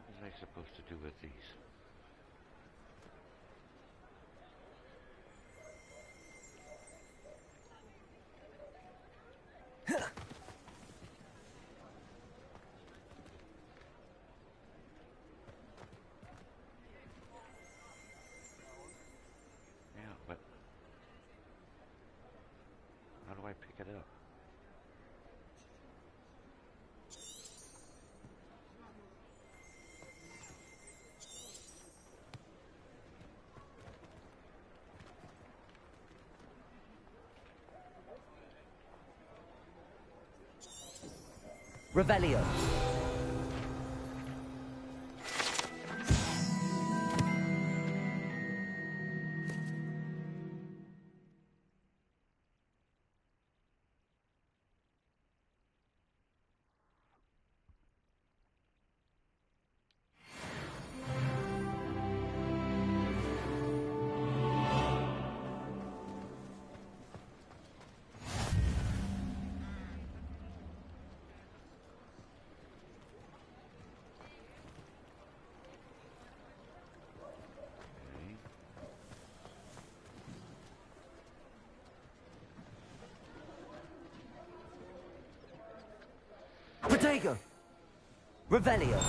What was I supposed to do with these? Yeah, but how do I pick it up? Revelio. Protego! Revelio!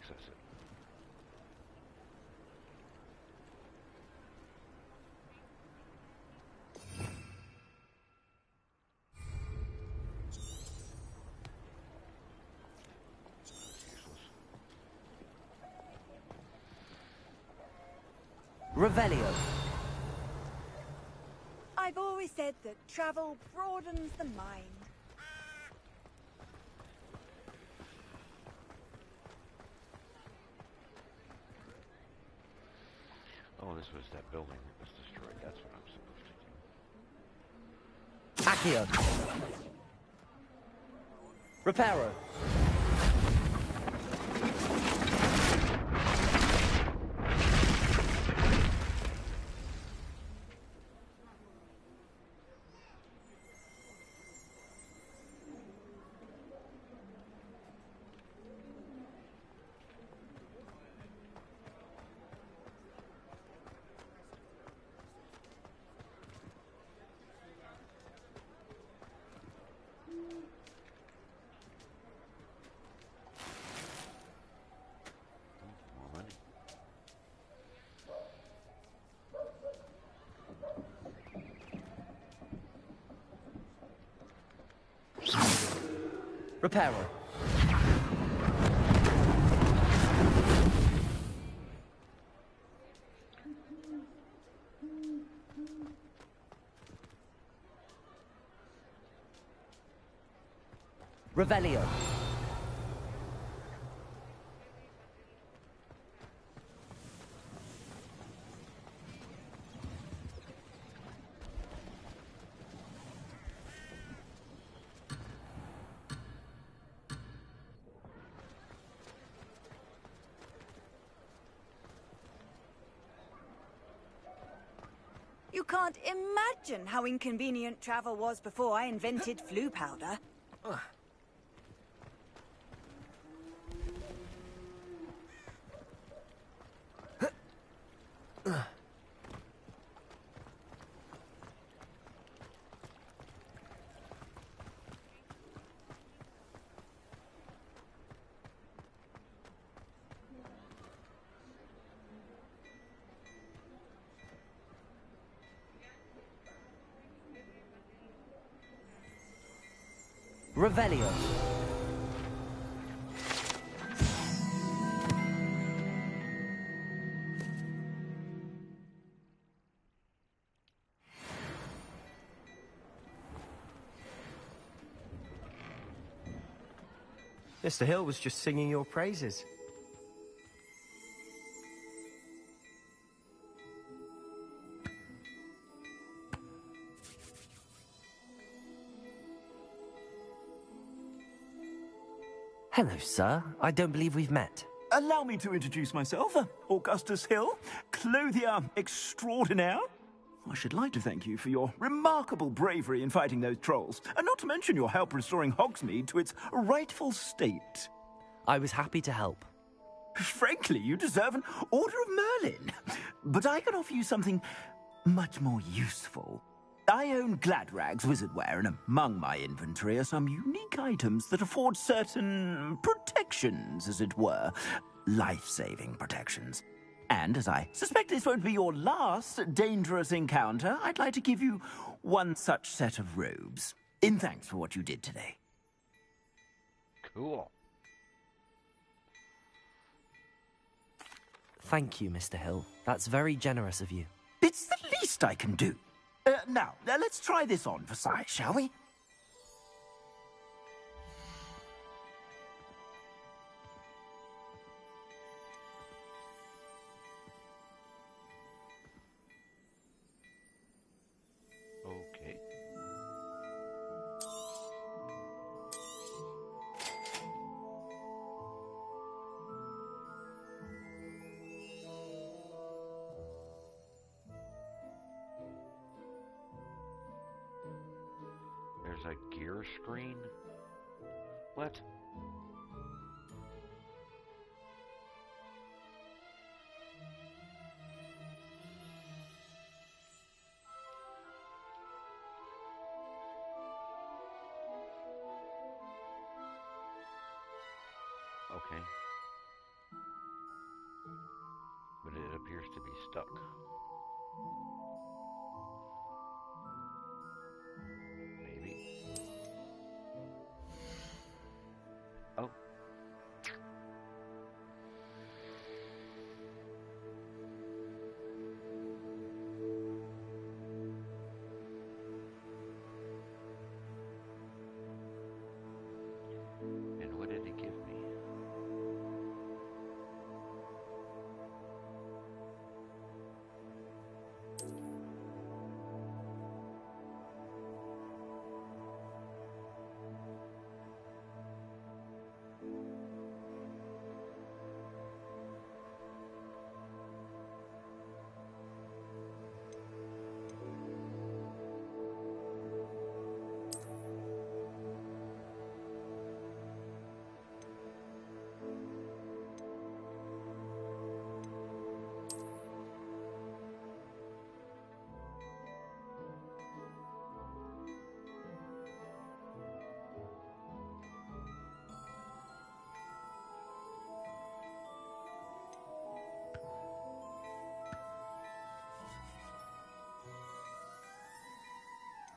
access it. Revelio. I've always said that travel broadens the mind. Oh, this was that building that was destroyed. That's what I'm supposed to do. Accio. Reparo. Reparo. Revelio. You can't imagine how inconvenient travel was before I invented flu powder. Revelio. Mr. Hill was just singing your praises. Hello, sir. I don't believe we've met. Allow me to introduce myself, Augustus Hill, clothier extraordinaire. I should like to thank you for your remarkable bravery in fighting those trolls, and not to mention your help restoring Hogsmeade to its rightful state. I was happy to help. Frankly, you deserve an Order of Merlin. But I can offer you something much more useful. I own Gladrag's wizardware, and among my inventory are some unique items that afford certain protections, as it were. Life-saving protections. And as I suspect this won't be your last dangerous encounter, I'd like to give you one such set of robes, in thanks for what you did today. Cool. Thank you, Mr. Hill. That's very generous of you. It's the least I can do. Now, let's try this on for size, shall we? Okay. There's a gear screen? What? Okay. appears to be stuck. Maybe. Oh. And what did it give me?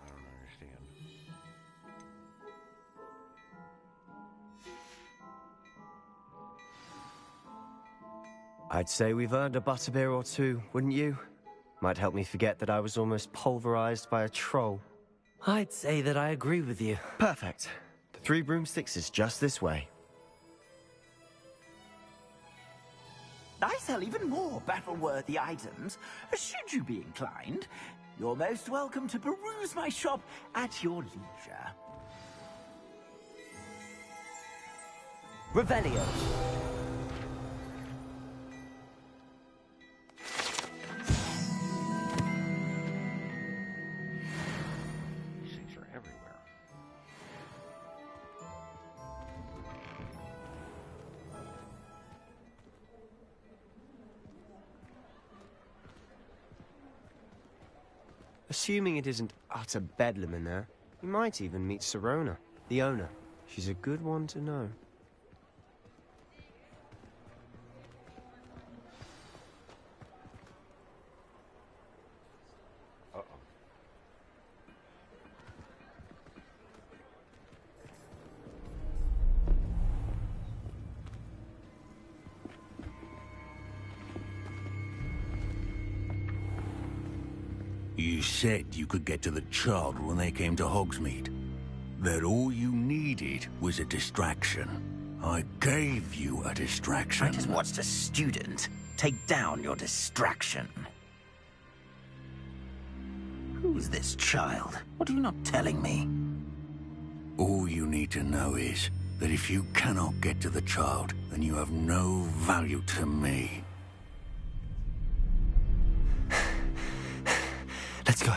I don't understand. I'd say we've earned a butterbeer or two, wouldn't you? Might help me forget that I was almost pulverized by a troll. I'd say that I agree with you. Perfect. The 3 broomsticks is just this way. I sell even more battle-worthy items. Should you be inclined, you're most welcome to peruse my shop at your leisure. Revelio. These things are everywhere. Assuming it isn't utter bedlam in there, you might even meet Sirona, the owner. She's a good one to know. Uh-oh. You said you could get to the child when they came to Hogsmeade. That all you needed was a distraction. I gave you a distraction. I just watched a student take down your distraction. Who's this child? What are you not telling me? All you need to know is that if you cannot get to the child, then you have no value to me. Let's go.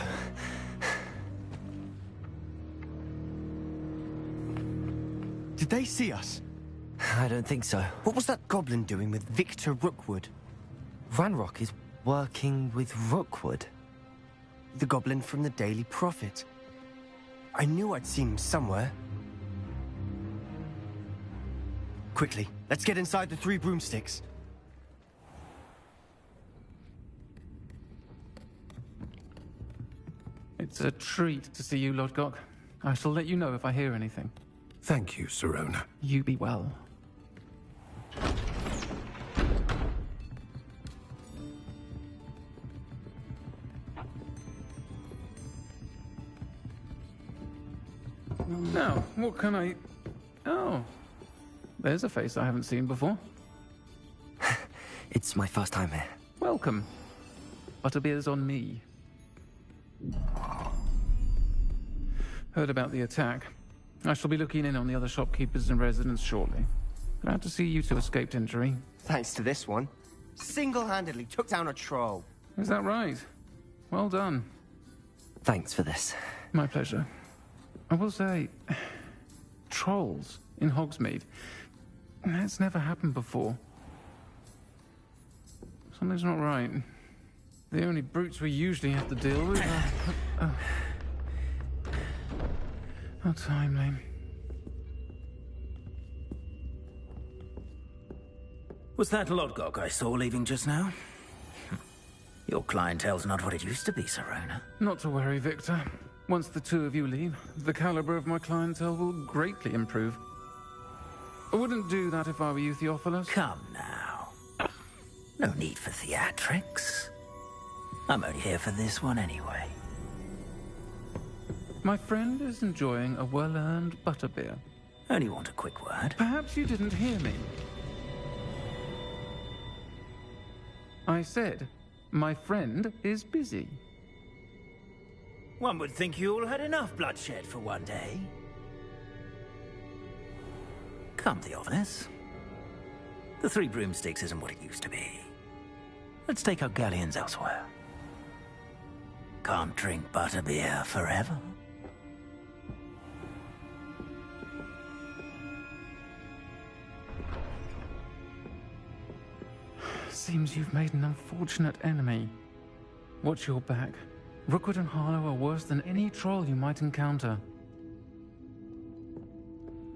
Did they see us? I don't think so. What was that goblin doing with Victor Rookwood? Ranrock is working with Rookwood. The goblin from the Daily Prophet. I knew I'd seen him somewhere. Quickly, let's get inside the 3 broomsticks. It's a treat to see you, Lodgok. I shall let you know if I hear anything. Thank you, Sirona. You be well. Now, what can I... Oh, there's a face I haven't seen before. It's my first time here. Welcome. Butterbeer's on me. Heard about the attack. I shall be looking in on the other shopkeepers and residents shortly. Glad to see you two escaped injury. Thanks to this one. Single-handedly took down a troll. Is that right? Well done. Thanks for this. My pleasure. I will say, trolls in Hogsmeade. That's never happened before. Something's not right. The only brutes we usually have to deal with are... How timely. Was that Lodgok I saw leaving just now? Your clientele's not what it used to be, Sirona. Not to worry, Victor. Once the two of you leave, the caliber of my clientele will greatly improve. I wouldn't do that if I were you, Theophilus. Come now. No need for theatrics. I'm only here for this one anyway. My friend is enjoying a well-earned butterbeer. Only want a quick word. Perhaps you didn't hear me. I said, my friend is busy. One would think you all had enough bloodshed for one day. Come, Theophilus. The Three Broomsticks isn't what it used to be. Let's take our galleons elsewhere. Can't drink butterbeer forever. Seems you've made an unfortunate enemy. Watch your back. Rookwood and Harlow are worse than any troll you might encounter.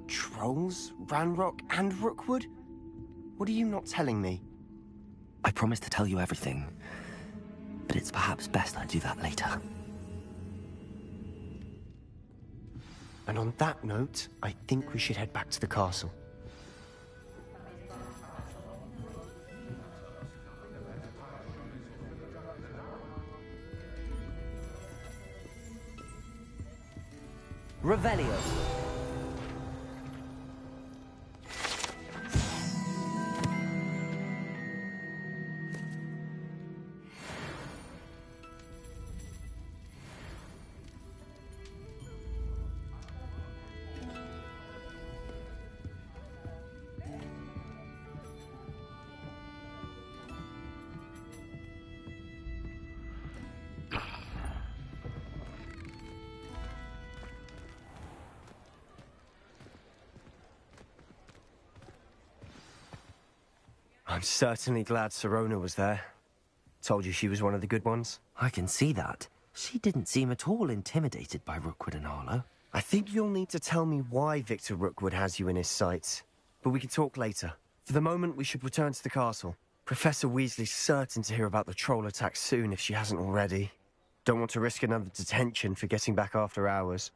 Trolls? Ranrock and Rookwood? What are you not telling me? I promised to tell you everything, but it's perhaps best I do that later. And on that note, I think we should head back to the castle. Revelio. I'm certainly glad Sirona was there. Told you she was one of the good ones. I can see that. She didn't seem at all intimidated by Rookwood and Harlow. I think you'll need to tell me why Victor Rookwood has you in his sights. But we can talk later. For the moment, we should return to the castle. Professor Weasley's certain to hear about the troll attack soon if she hasn't already. Don't want to risk another detention for getting back after hours.